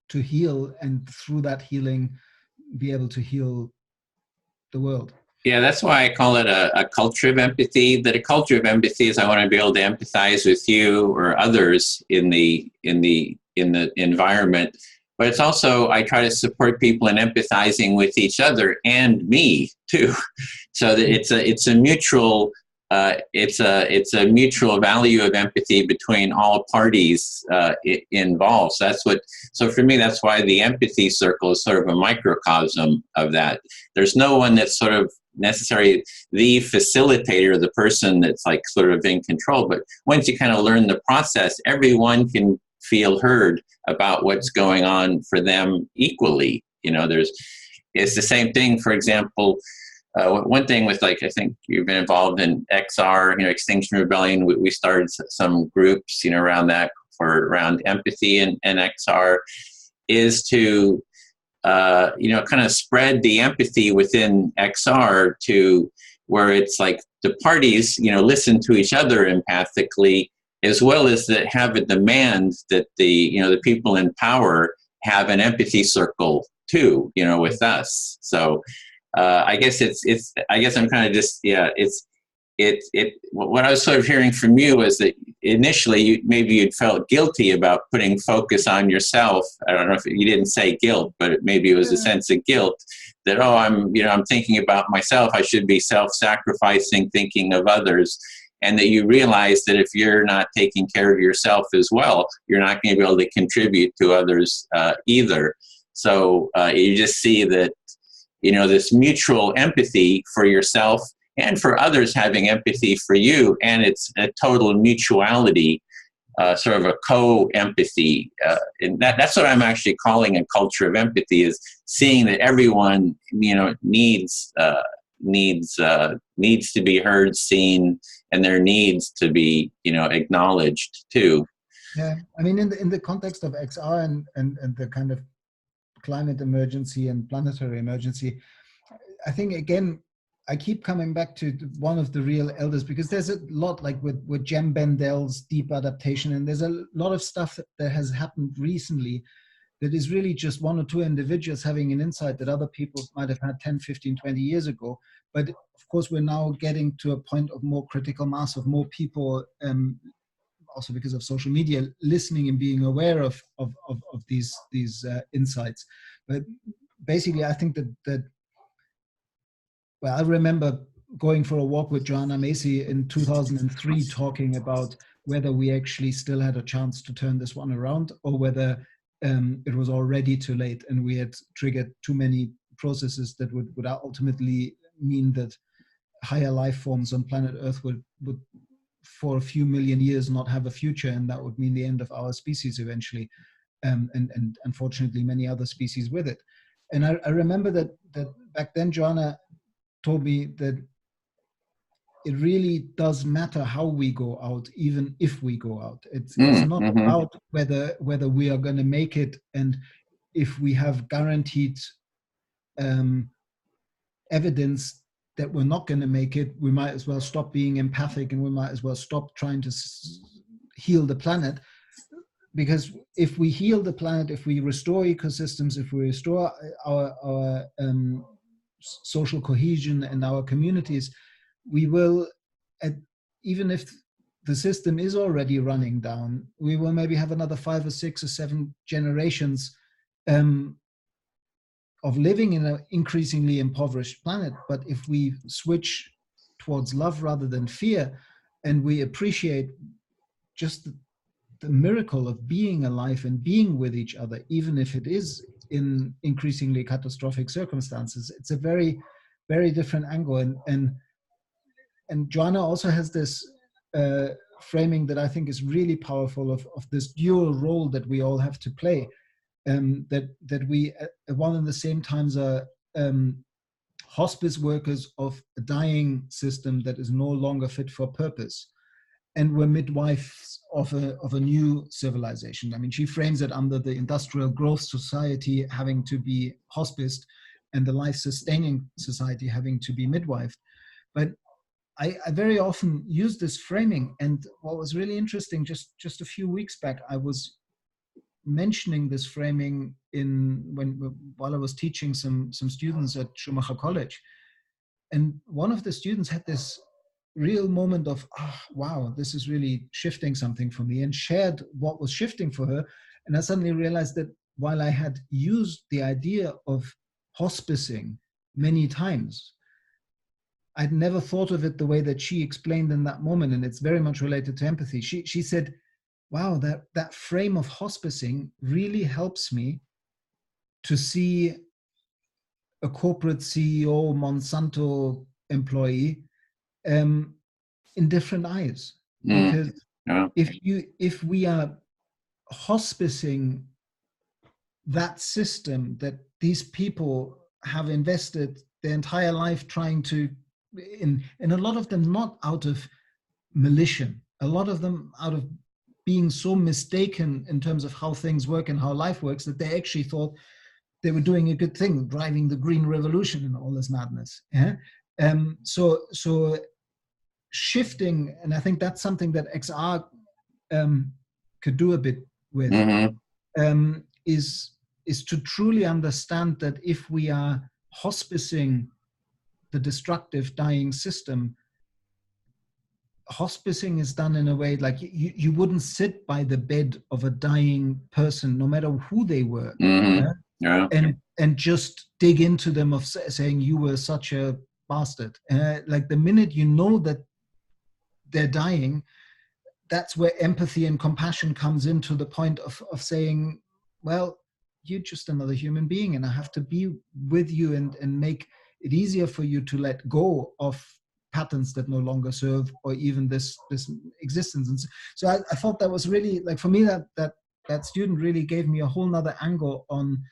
B: to heal, and through that healing be able to heal the world.
A: Yeah, that's why I call it a culture of empathy. That a culture of empathy is I want to be able to empathize with you or others in the environment, but it's also I try to support people in empathizing with each other and me too, so that it's a mutual it's a mutual value of empathy between all parties involved. So for me, that's why the empathy circle is sort of a microcosm of that. There's no one that's sort of necessarily the facilitator, the person that's like sort of in control. But once you kind of learn the process, everyone can feel heard about what's going on for them equally. It's the same thing, for example. One thing with, like, I think you've been involved in XR, Extinction Rebellion. We started some groups, around empathy and XR, is to, kind of spread the empathy within XR to where it's like the parties, listen to each other empathically, as well as that have a demand that the people in power have an empathy circle too, with us. So. I guess I guess I'm kind of just, what I was sort of hearing from you is that initially maybe you'd felt guilty about putting focus on yourself. I don't know if you didn't say guilt, but maybe it was a sense of guilt that, I'm thinking about myself. I should be self-sacrificing, thinking of others. And that you realize that if you're not taking care of yourself as well, you're not going to be able to contribute to others either. So you just see that, this mutual empathy for yourself and for others having empathy for you. And it's a total mutuality, sort of a co-empathy. And that's what I'm actually calling a culture of empathy, is seeing that everyone, needs to be heard, seen, and their needs to be, acknowledged too.
B: Yeah. I mean, in the context of XR and the kind of climate emergency and planetary emergency, I think, again, I keep coming back to one of the real elders, because there's a lot, like with Jem Bendel's deep adaptation, and there's a lot of stuff that has happened recently that is really just one or two individuals having an insight that other people might have had 10, 15, 20 years ago. But of course, we're now getting to a point of more critical mass, of more people, also because of social media, listening and being aware of these insights. But basically, I think that well, I remember going for a walk with Joanna Macy in 2003, talking about whether we actually still had a chance to turn this one around, or whether it was already too late and we had triggered too many processes that would ultimately mean that higher life forms on planet Earth would for a few million years not have a future, and that would mean the end of our species eventually, and unfortunately many other species with it. And I remember that back then Joanna told me that it really does matter how we go out, even if we go out. It's not about whether we are going to make it, and if we have guaranteed evidence that we're not going to make it, we might as well stop being empathic, and we might as well stop trying to heal the planet. Because if we heal the planet, if we restore ecosystems, if we restore our social cohesion and our communities, we will, even if the system is already running down, we will maybe have another 5 or 6 or 7 generations of living in an increasingly impoverished planet. But if we switch towards love rather than fear, and we appreciate just the miracle of being alive and being with each other, even if it is in increasingly catastrophic circumstances, it's a very, very different angle. And Joanna also has this framing that I think is really powerful of this dual role that we all have to play. That we at one and the same times are hospice workers of a dying system that is no longer fit for purpose, and we're midwives of a new civilization. I mean, she frames it under the industrial growth society having to be hospiced, and the life-sustaining society having to be midwifed. But I very often use this framing, and what was really interesting, just a few weeks back, I was mentioning this framing while I was teaching some students at Schumacher College, and one of the students had this real moment of, oh, wow, this is really shifting something for me, and shared what was shifting for her. And I suddenly realized that while I had used the idea of hospicing many times, I'd never thought of it the way that she explained in that moment, and it's very much related to empathy. She said, wow, that frame of hospicing really helps me to see a corporate CEO, Monsanto employee in different eyes. Because if we are hospicing that system that these people have invested their entire life trying to, and a lot of them not out of malicion, a lot of them out of being so mistaken in terms of how things work and how life works, that they actually thought they were doing a good thing, driving the green revolution and all this madness. Yeah? So shifting, and I think that's something that XR could do a bit with, is to truly understand that if we are hospicing the destructive dying system, hospicing is done in a way like you wouldn't sit by the bed of a dying person, no matter who they were, and just dig into them of saying you were such a bastard. Like the minute you know that they're dying, that's where empathy and compassion comes into the point of saying, well, you're just another human being, and I have to be with you and make it easier for you to let go of patterns that no longer serve, or even this existence. And so I thought that was really, like, for me, that student really gave me a whole nother angle on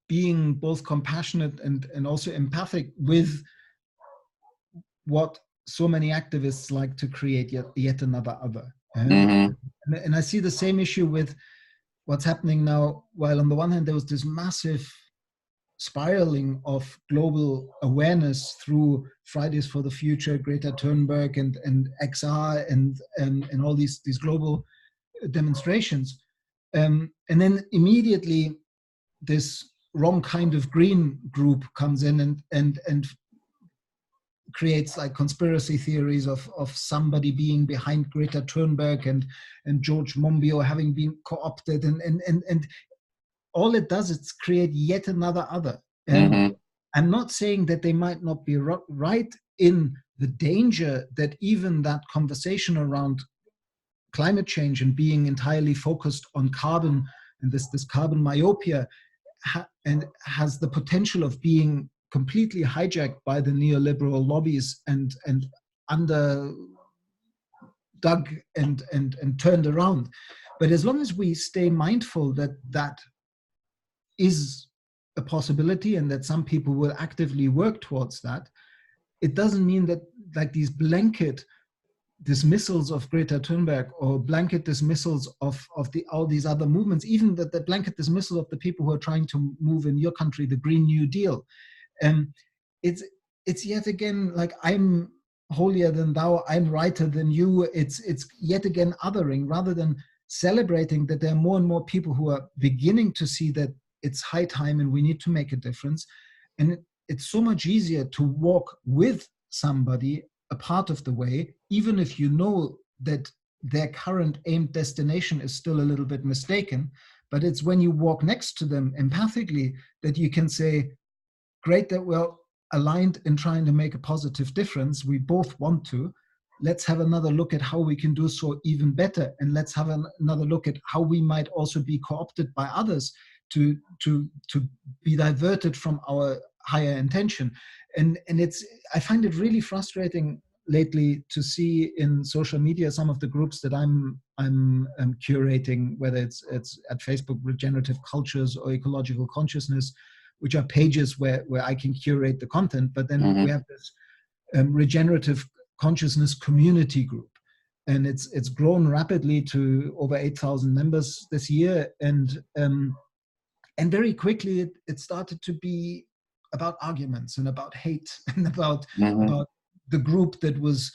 B: being both compassionate and also empathic with what so many activists like to create yet another other. And I see the same issue with what's happening now. While on the one hand there was this massive spiraling of global awareness through Fridays for the Future, Greta Thunberg, and XR, and all these global demonstrations, and then immediately this wrong kind of green group comes in and creates like conspiracy theories of somebody being behind Greta Thunberg and George Monbiot having been co-opted, and all it does is create yet another other. And I'm not saying that they might not be right in the danger that even that conversation around climate change and being entirely focused on carbon and this carbon myopia and has the potential of being completely hijacked by the neoliberal lobbies and under dug and turned around. But as long as we stay mindful that that is a possibility and that some people will actively work towards that, it doesn't mean that like these blanket dismissals of Greta Thunberg or blanket dismissals of all these other movements, even the blanket dismissal of the people who are trying to move in your country, the Green New Deal. It's yet again like I'm holier than thou, I'm righter than you. It's yet again othering rather than celebrating that there are more and more people who are beginning to see that it's high time and we need to make a difference. And it's so much easier to walk with somebody a part of the way, even if you know that their current aimed destination is still a little bit mistaken. But it's when you walk next to them empathically that you can say, great that we're aligned in trying to make a positive difference. We both want to. Let's have another look at how we can do so even better. And let's have another look at how we might also be co-opted by others to be diverted from our higher intention. And I find it really frustrating lately to see in social media some of the groups that I'm curating, whether it's at Facebook, Regenerative Cultures or Ecological Consciousness, which are pages where I can curate the content. But then we have this Regenerative Consciousness community group, and it's grown rapidly to over 8,000 members this year, and very quickly it started to be about arguments and about hate and about the group that was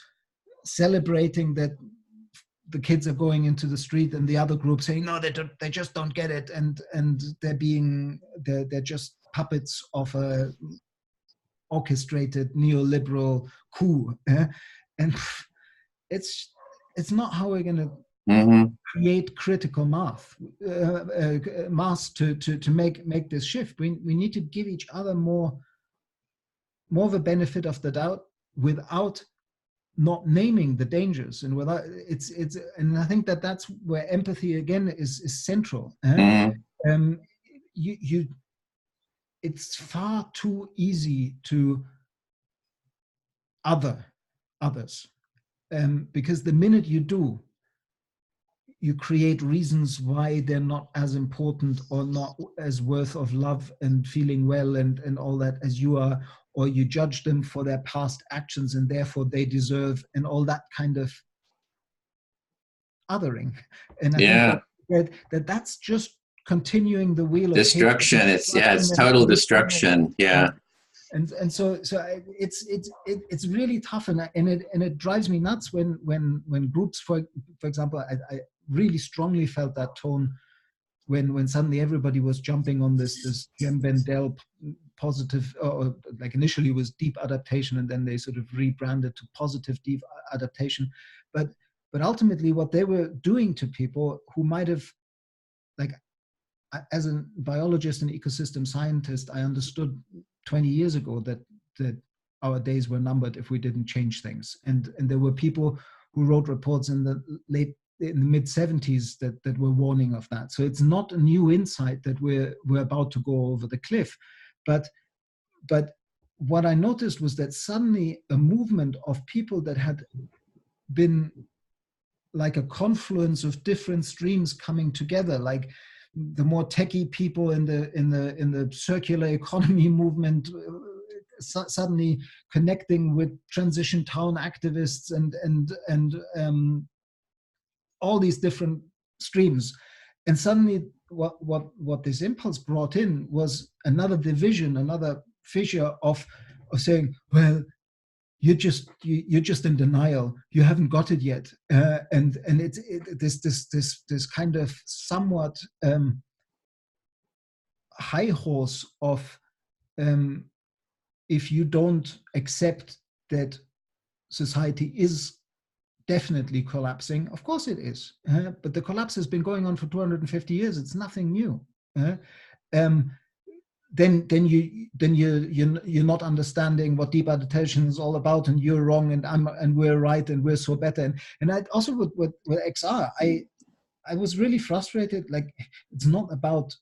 B: celebrating that the kids are going into the street, and the other group saying no, they just don't get it, and they're just puppets of a orchestrated neoliberal coup. And it's not how we're going to create critical mass to make this shift. We need to give each other more of a benefit of the doubt without not naming the dangers, and without and I think that's where empathy again is central. It's far too easy to others, because the minute you do, you create reasons why they're not as important or not as worth of love and feeling well and all that as you are, or you judge them for their past actions and therefore they deserve, and all that kind of othering. And I think that's just continuing the wheel of
A: destruction. It's total destruction. Yeah.
B: And so it's really tough, and it drives me nuts when groups, for example, I really strongly felt that tone when suddenly everybody was jumping on this Jem Bendel positive, or like initially was deep adaptation, and then they sort of rebranded to positive deep adaptation, but ultimately what they were doing to people who might have, like, as a biologist and ecosystem scientist, I understood 20 years ago that our days were numbered if we didn't change things. And there were people who wrote reports in the mid 70s that were warning of that. So it's not a new insight that we're about to go over the cliff. But what I noticed was that suddenly a movement of people that had been like a confluence of different streams coming together, like the more techie people in the circular economy movement, suddenly connecting with transition town activists and all these different streams. And suddenly what this impulse brought in was another division, another fissure of saying, well, you're just in denial. You haven't got it yet, and it's this kind of somewhat high horse of if you don't accept that society is definitely collapsing. Of course it is, but the collapse has been going on for 250 years. It's nothing new. Then you're not understanding what deep adaptation is all about, and you're wrong, and we're right, and we're so better. And I also with XR, I was really frustrated. Like, it's not about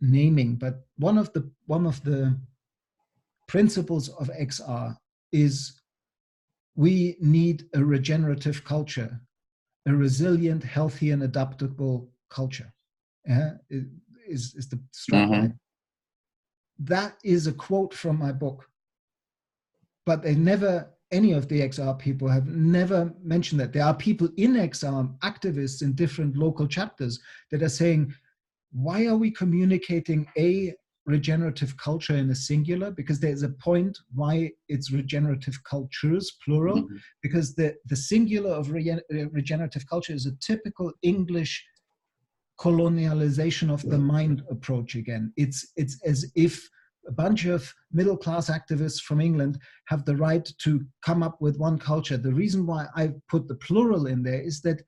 B: naming, but one of the principles of XR is we need a regenerative culture, a resilient, healthy, and adaptable culture. Is the strong line. that is a quote from my book. But any of the XR people have never mentioned that. There are people in XR, activists in different local chapters, that are saying, why are we communicating regenerative culture in a singular? Because there's a point why it's regenerative cultures, plural, because the singular of regenerative culture is a typical English colonialization of the mind approach again. It's as if a bunch of middle-class activists from England have the right to come up with one culture. The reason why I put the plural in there is that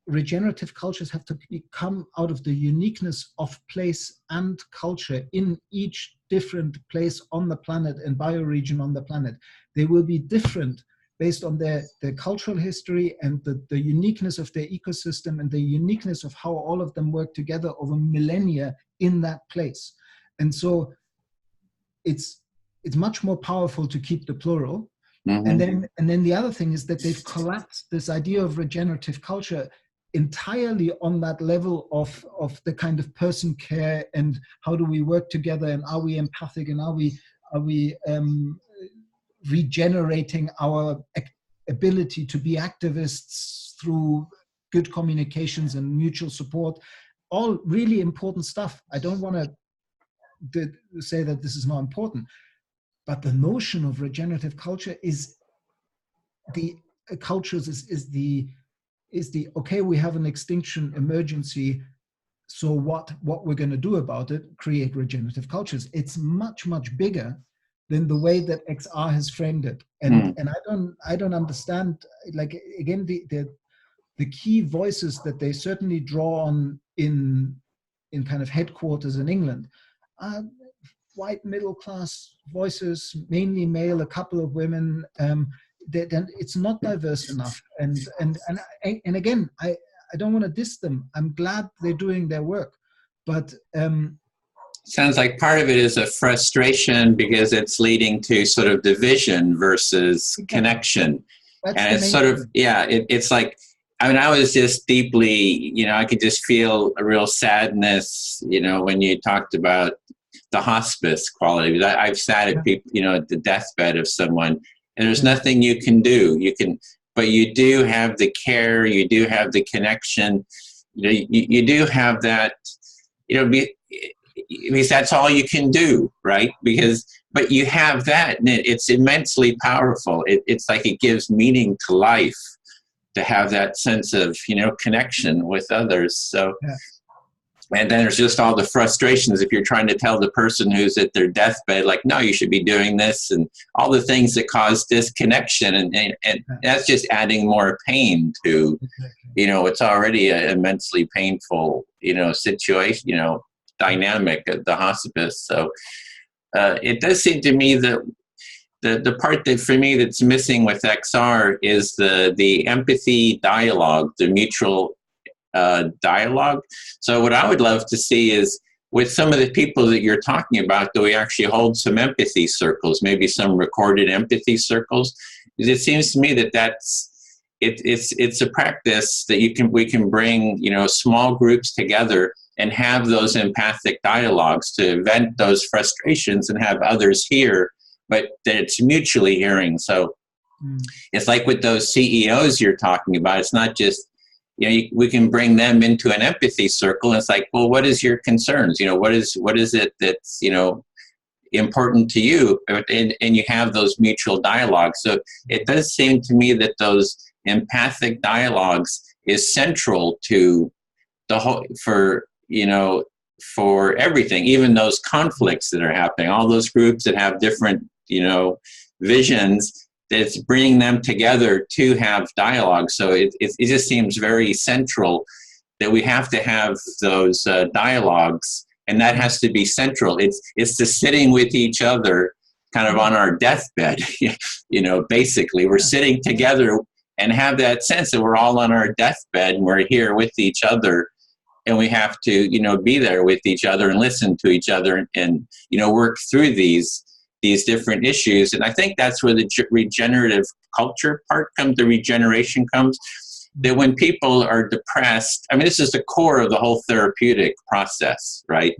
B: regenerative cultures have to come out of the uniqueness of place and culture in each different place on the planet and bioregion on the planet. They will be different based on their cultural history and the uniqueness of their ecosystem and the uniqueness of how all of them work together over millennia in that place. And so it's much more powerful to keep the plural. And then the other thing is that they've collapsed this idea of regenerative culture entirely on that level of the kind of person care and how do we work together and are we empathic and are we regenerating our ability to be activists through good communications and mutual support. All really important stuff. I don't want to say that this is not important, but the notion of regenerative culture is the okay, we have an extinction emergency, so what we're going to do about it? Create regenerative cultures. It's much bigger than the way that XR has framed it, and I don't understand. Like again, the key voices that they certainly draw on in kind of headquarters in England are white middle class voices, mainly male, a couple of women. Then it's not diverse enough, and again, I don't want to diss them. I'm glad they're doing their work, but
A: sounds like part of it is a frustration because it's leading to sort of division versus connection. And it's sort of, it's like, I mean, I was just deeply, I could just feel a real sadness, when you talked about the hospice quality. I've sat at people, at the deathbed of someone, and there's nothing you can do. But you do have the care, you do have the connection, you do have that, because that's all you can do, right? But you have that, and it's immensely powerful. It's like it gives meaning to life to have that sense of, connection with others. So, and then there's just all the frustrations if you're trying to tell the person who's at their deathbed, like, no, you should be doing this, and all the things that cause disconnection, and that's just adding more pain to, it's already an immensely painful, situation, dynamic at the hospice. So it does seem to me that the part that for me that's missing with XR is the empathy dialogue, the mutual dialogue. So what I would love to see is with some of the people that you're talking about, that we actually hold some empathy circles, maybe some recorded empathy circles. It seems to me that it's a practice that we can bring, small groups together and have those empathic dialogues to vent those frustrations and have others hear, but that it's mutually hearing. So it's like with those CEOs you're talking about, it's not just, we can bring them into an empathy circle. And it's like, well, what is your concerns? What is it that's, important to you? And you have those mutual dialogues. So it does seem to me that those empathic dialogues is central to the whole, for everything, even those conflicts that are happening, all those groups that have different, visions, that's bringing them together to have dialogue. So it just seems very central that we have to have those dialogues, and that has to be central. It's the sitting with each other kind of on our deathbed, basically. We're sitting together and have that sense that we're all on our deathbed and we're here with each other. And we have to, be there with each other and listen to each other and work through these different issues. And I think that's where the regenerative culture part comes, the regeneration comes, that when people are depressed, I mean, this is the core of the whole therapeutic process, right?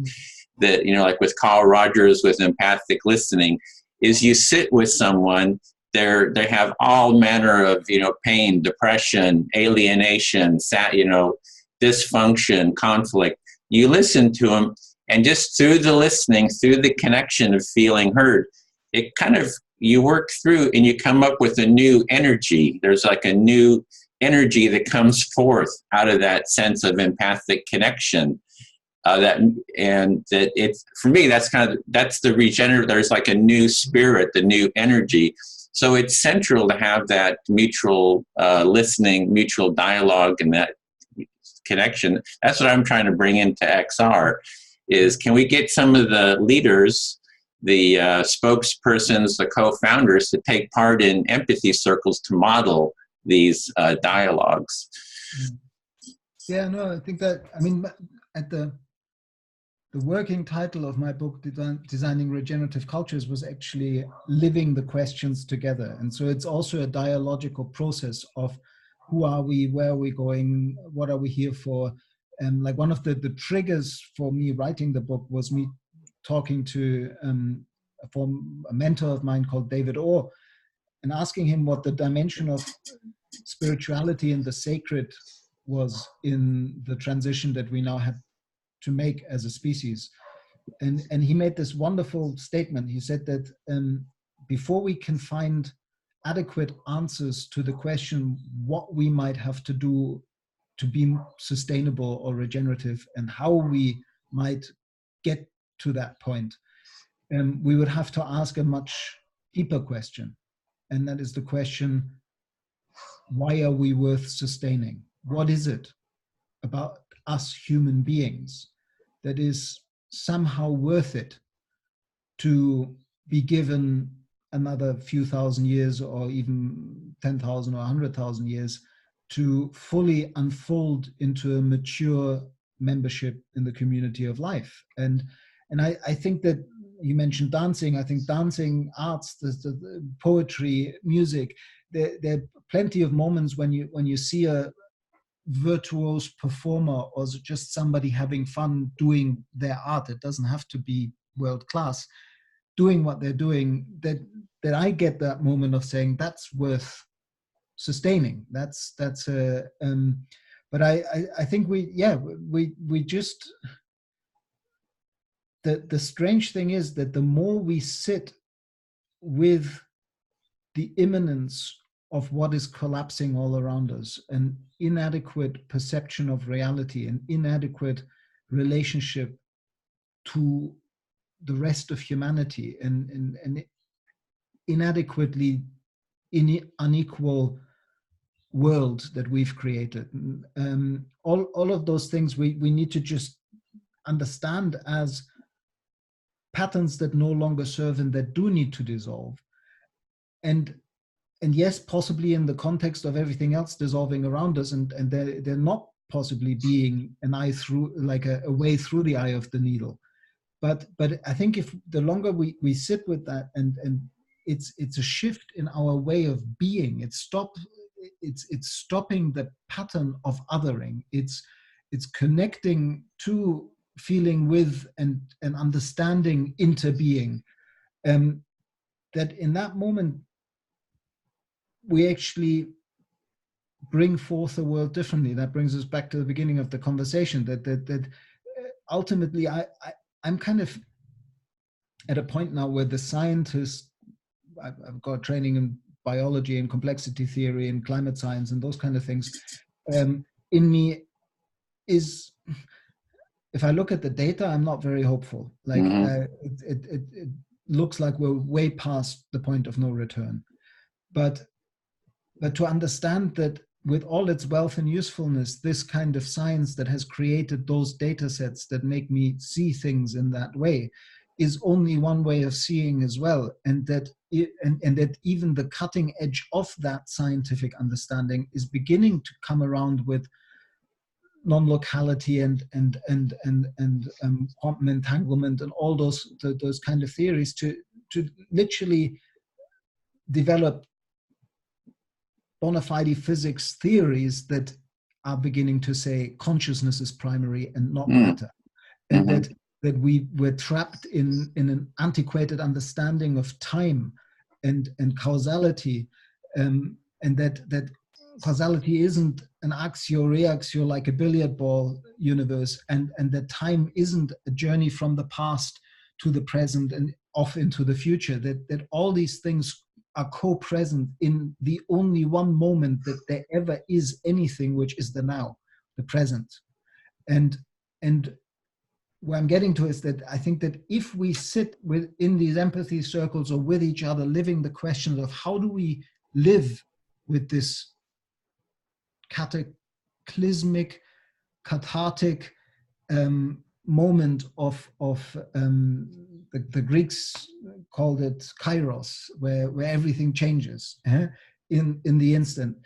A: that, you know, like with Carl Rogers with empathic listening, is you sit with someone, they have all manner of, you know, pain, depression, alienation, you know, dysfunction, conflict. You listen to them, and just through the listening, through the connection of feeling heard, it kind of, you work through and you come up with a new energy. There's like a new energy that comes forth out of that sense of empathic connection. That it's, for me, that's the regenerative. There's like a new spirit, the new energy. So it's central to have that mutual listening, mutual dialogue, and that connection. That's what I'm trying to bring into XR. Is, can we get some of the leaders, the spokespersons, the co-founders, to take part in empathy circles to model these dialogues?
B: Yeah, no, I think that, I mean, at the working title of my book, Designing Regenerative Cultures, was actually living the questions together. And so it's also a dialogical process of who are we, where are we going, what are we here for? And like one of the triggers for me writing the book was me talking to a mentor of mine called David Orr, and asking him what the dimension of spirituality and the sacred was in the transition that we now had to make as a species. And he made this wonderful statement. He said that before we can find adequate answers to the question what we might have to do to be sustainable or regenerative, and how we might get to that point, we would have to ask a much deeper question. And that is the question, why are we worth sustaining? What is it about us human beings that is somehow worth it to be given another few thousand years, or even 10,000 or 100,000 years, to fully unfold into a mature membership in the community of life? And I think that you mentioned dancing. I think dancing, arts, the poetry, music, there are plenty of moments when you see a virtuose performer or just somebody having fun doing their art. It doesn't have to be world class, doing what they're doing, that I get that moment of saying that's worth sustaining. That's but I think we just, the strange thing is that the more we sit with the imminence of what is collapsing all around us, an inadequate perception of reality, an inadequate relationship to the rest of humanity, and inadequately unequal world that we've created. All of those things we need to just understand as patterns that no longer serve and that do need to dissolve. And yes, possibly in the context of everything else dissolving around us, and they're not possibly being an eye through, like a way through the eye of the needle. But I think if the longer we sit with that, and it's a shift in our way of being. It's stopping the pattern of othering. It's connecting to, feeling with, and understanding interbeing. That in that moment, we actually bring forth the world differently. That brings us back to the beginning of the conversation, that ultimately I'm kind of at a point now where the scientist, I've got training in biology and complexity theory and climate science and those kind of things, in me is, if I look at the data, I'm not very hopeful. Like it looks like we're way past the point of no return. But to understand that with all its wealth and usefulness, this kind of science that has created those data sets that make me see things in that way is only one way of seeing as well. And that that even the cutting edge of that scientific understanding is beginning to come around with non-locality and quantum entanglement and all those kind of theories to literally develop bona fide physics theories that are beginning to say consciousness is primary and not matter, and that that we're trapped in an antiquated understanding of time and causality, and that causality isn't an axio-reaxio like a billiard ball universe, and that time isn't a journey from the past to the present and off into the future, that all these things are co-present in the only one moment that there ever is anything, which is the now, the present. And where I'm getting to is that I think that if we sit within these empathy circles or with each other, living the questions of how do we live with this cataclysmic, cathartic moment of the Greeks called it kairos, where everything changes in the instant.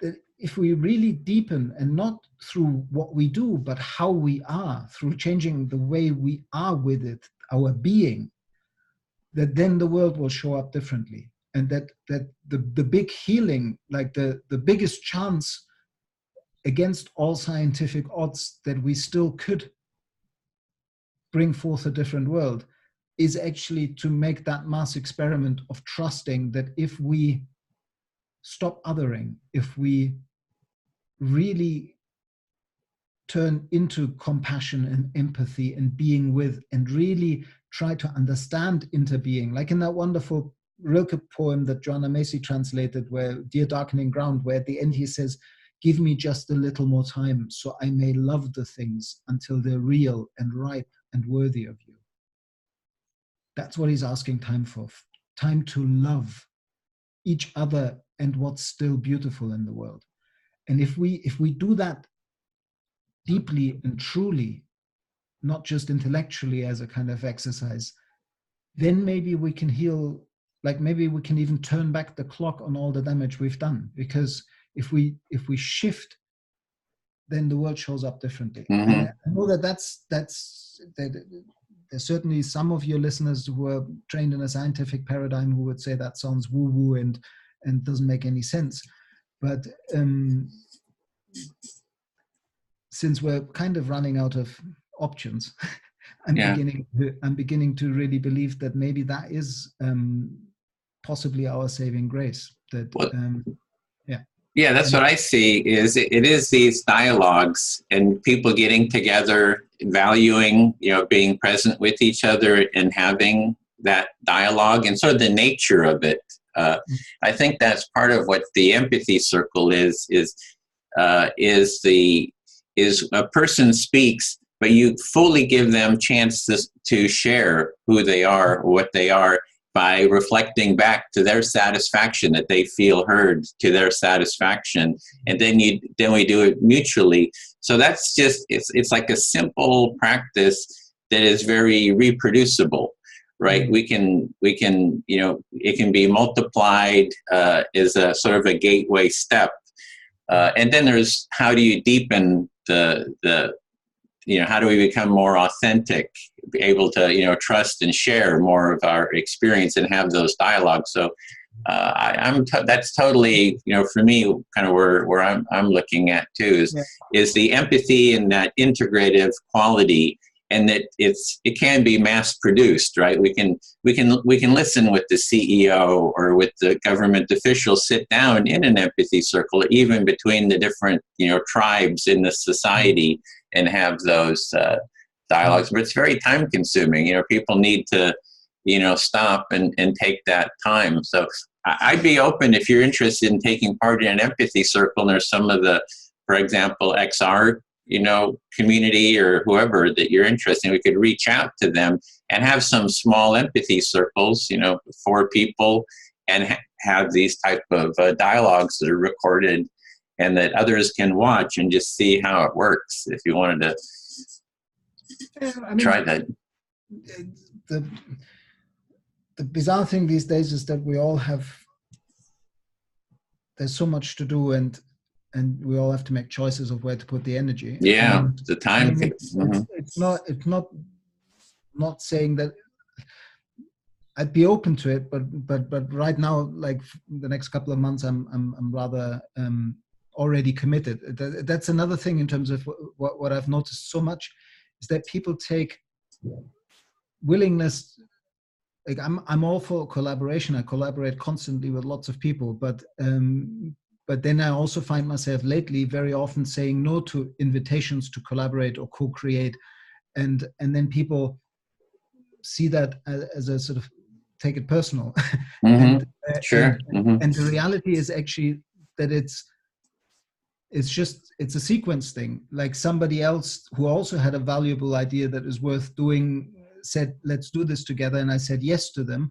B: That if we really deepen, and not through what we do, but how we are, through changing the way we are with it, our being, that then the world will show up differently. And that the big healing, like the biggest chance against all scientific odds that we still could bring forth a different world, is actually to make that mass experiment of trusting that if we stop othering, if we really turn into compassion and empathy and being with, and really try to understand interbeing, like in that wonderful Rilke poem that Joanna Macy translated, where Dear Darkening Ground, where at the end he says, give me just a little more time so I may love the things until they're real and ripe and worthy of you. That's what he's asking time for. Time to love each other and what's still beautiful in the world. And if we do that deeply and truly, not just intellectually as a kind of exercise, then maybe we can heal, like maybe we can even turn back the clock on all the damage we've done. Because if we shift, then the world shows up differently.
A: Mm-hmm.
B: And I know that there's certainly some of your listeners who are trained in a scientific paradigm who would say that sounds woo-woo and doesn't make any sense. But since we're kind of running out of options, I'm beginning to really believe that maybe that is possibly our saving grace. That
A: yeah, that's what I see. Is it is these dialogues and people getting together, valuing, being present with each other and having that dialogue, and sort of the nature of it. I think that's part of what the empathy circle is a person speaks, but you fully give them chance to share who they are, or what they are, by reflecting back to their satisfaction, that they feel heard to their satisfaction, and then we do it mutually. So that's just it's like a simple practice that is very reproducible, right? We can it can be multiplied as a sort of a gateway step, and then there's how do you deepen the how do we become more authentic, be able to, trust and share more of our experience and have those dialogues. So that's totally, for me, kind of where I'm looking at too, is the empathy and that integrative quality, and that it can be mass produced, right? We can listen with the CEO or with the government officials, sit down in an empathy circle, even between the different, tribes in the society, and have those dialogues. But it's very time consuming. People need to, stop and take that time. So I'd be open, if you're interested in taking part in an empathy circle, and there's some of the, for example, XR, community or whoever that you're interested in, we could reach out to them and have some small empathy circles, for people, and have these type of dialogues that are recorded and that others can watch and just see how it works. If you wanted to try that.
B: The bizarre thing these days is that we all there's so much to do, and we all have to make choices of where to put the energy.
A: Yeah, the time.
B: It's not saying that I'd be open to it, but right now, like the next couple of months, I'm rather already committed. That's another thing in terms of what I've noticed so much, is that people take willingness. Like I'm all for collaboration. I collaborate constantly with lots of people, but then I also find myself lately very often saying no to invitations to collaborate or co-create, and then people see that as a sort of take it personal.
A: Mm-hmm. Sure.
B: And the reality is actually that it's a sequence thing. Like somebody else who also had a valuable idea that is worth doing said, let's do this together. And I said yes to them.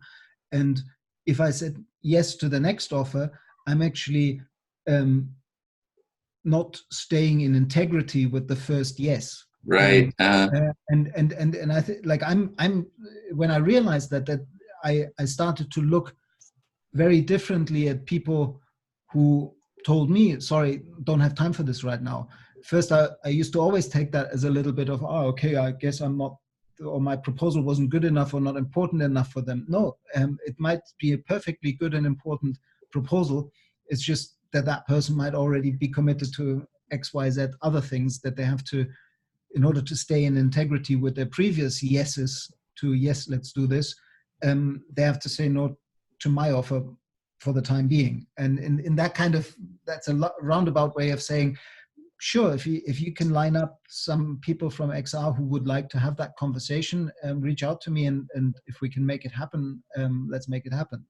B: And if I said yes to the next offer, I'm actually not staying in integrity with the first yes.
A: Right.
B: And I think like I'm when I realized that I started to look very differently at people who told me, sorry, don't have time for this right now. First, I used to always take that as a little bit of, oh, okay, I guess I'm not, or my proposal wasn't good enough or not important enough for them. No, it might be a perfectly good and important proposal. It's just that person might already be committed to X, Y, Z other things that they have to, in order to stay in integrity with their previous yeses to yes, let's do this. They have to say no to my offer for the time being. And in that kind of, that's a roundabout way of saying, sure, if you can line up some people from XR who would like to have that conversation, reach out to me, and if we can make it happen, let's make it happen.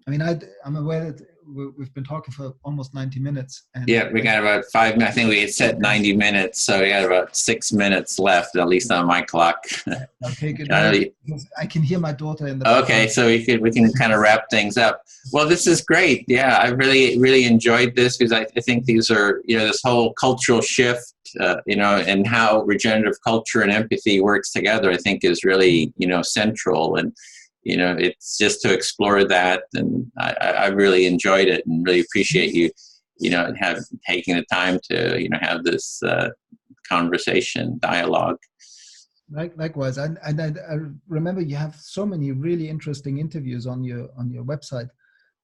B: I mean, I'm aware that we've been talking for almost 90 minutes. And
A: yeah, we got about 5 minutes. I think we had set 90 minutes, so we got about 6 minutes left, at least on my clock.
B: Okay, good. I can hear my daughter in the background.
A: Okay, so we can kind of wrap things up. Well, this is great. Yeah, I really enjoyed this, because I think these are, this whole cultural shift, and how regenerative culture and empathy works together, I think is really, central. And it's just to explore that, and I really enjoyed it, and really appreciate you, taking the time to, have this conversation, dialogue.
B: Likewise, and I remember you have so many really interesting interviews on your website.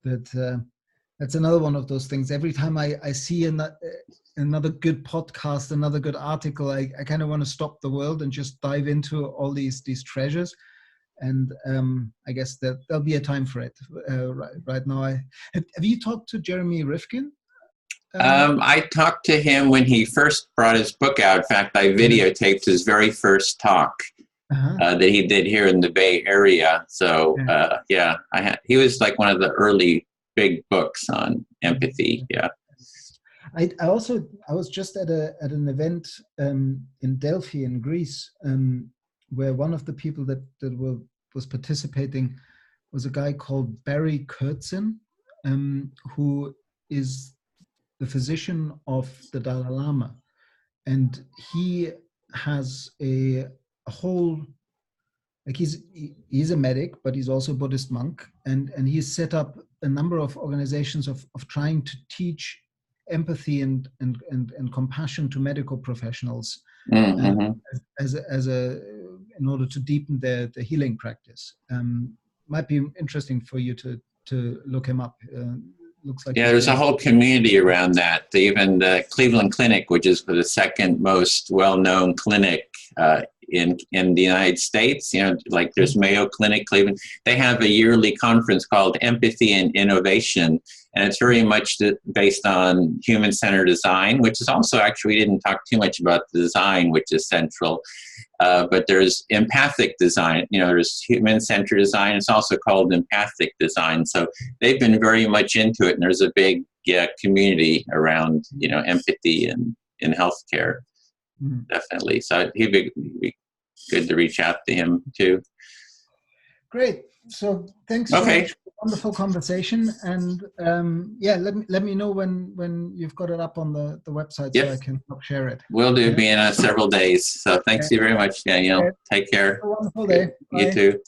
B: That's another one of those things. Every time I see another good podcast, another good article, I kind of want to stop the world and just dive into all these treasures. And I guess that there'll be a time for it. Right now, have you talked to Jeremy Rifkin?
A: I talked to him when he first brought his book out. In fact, I videotaped his very first talk that he did here in the Bay Area. So he was like one of the early big books on empathy. Yeah.
B: I was just at an event in Delphi in Greece, where one of the people that was participating was a guy called Barry Kurtzin, who is the physician of the Dalai Lama. And he has a whole, like he's a medic, but he's also a Buddhist monk. And he's set up a number of organizations of trying to teach empathy and compassion to medical professionals in order to deepen the healing practice. Might be interesting for you to look him up. Looks like
A: there's a whole community around that. Even the Cleveland Clinic, which is the second most well-known clinic in the United States, like there's Mayo Clinic, Cleveland. They have a yearly conference called Empathy and Innovation, and it's very much based on human-centered design, which is also, actually, we didn't talk too much about the design, which is central. But there's empathic design, there's human-centered design. It's also called empathic design. So they've been very much into it, and there's a big community around, empathy in healthcare, definitely. So he'd be good to reach out to him too.
B: Great. So thanks so much for the wonderful conversation. And let me know when you've got it up on the website so I can help share it.
A: Will do, be in several days. So thanks you very much, Daniel. Take care.
B: Have a wonderful day.
A: You too.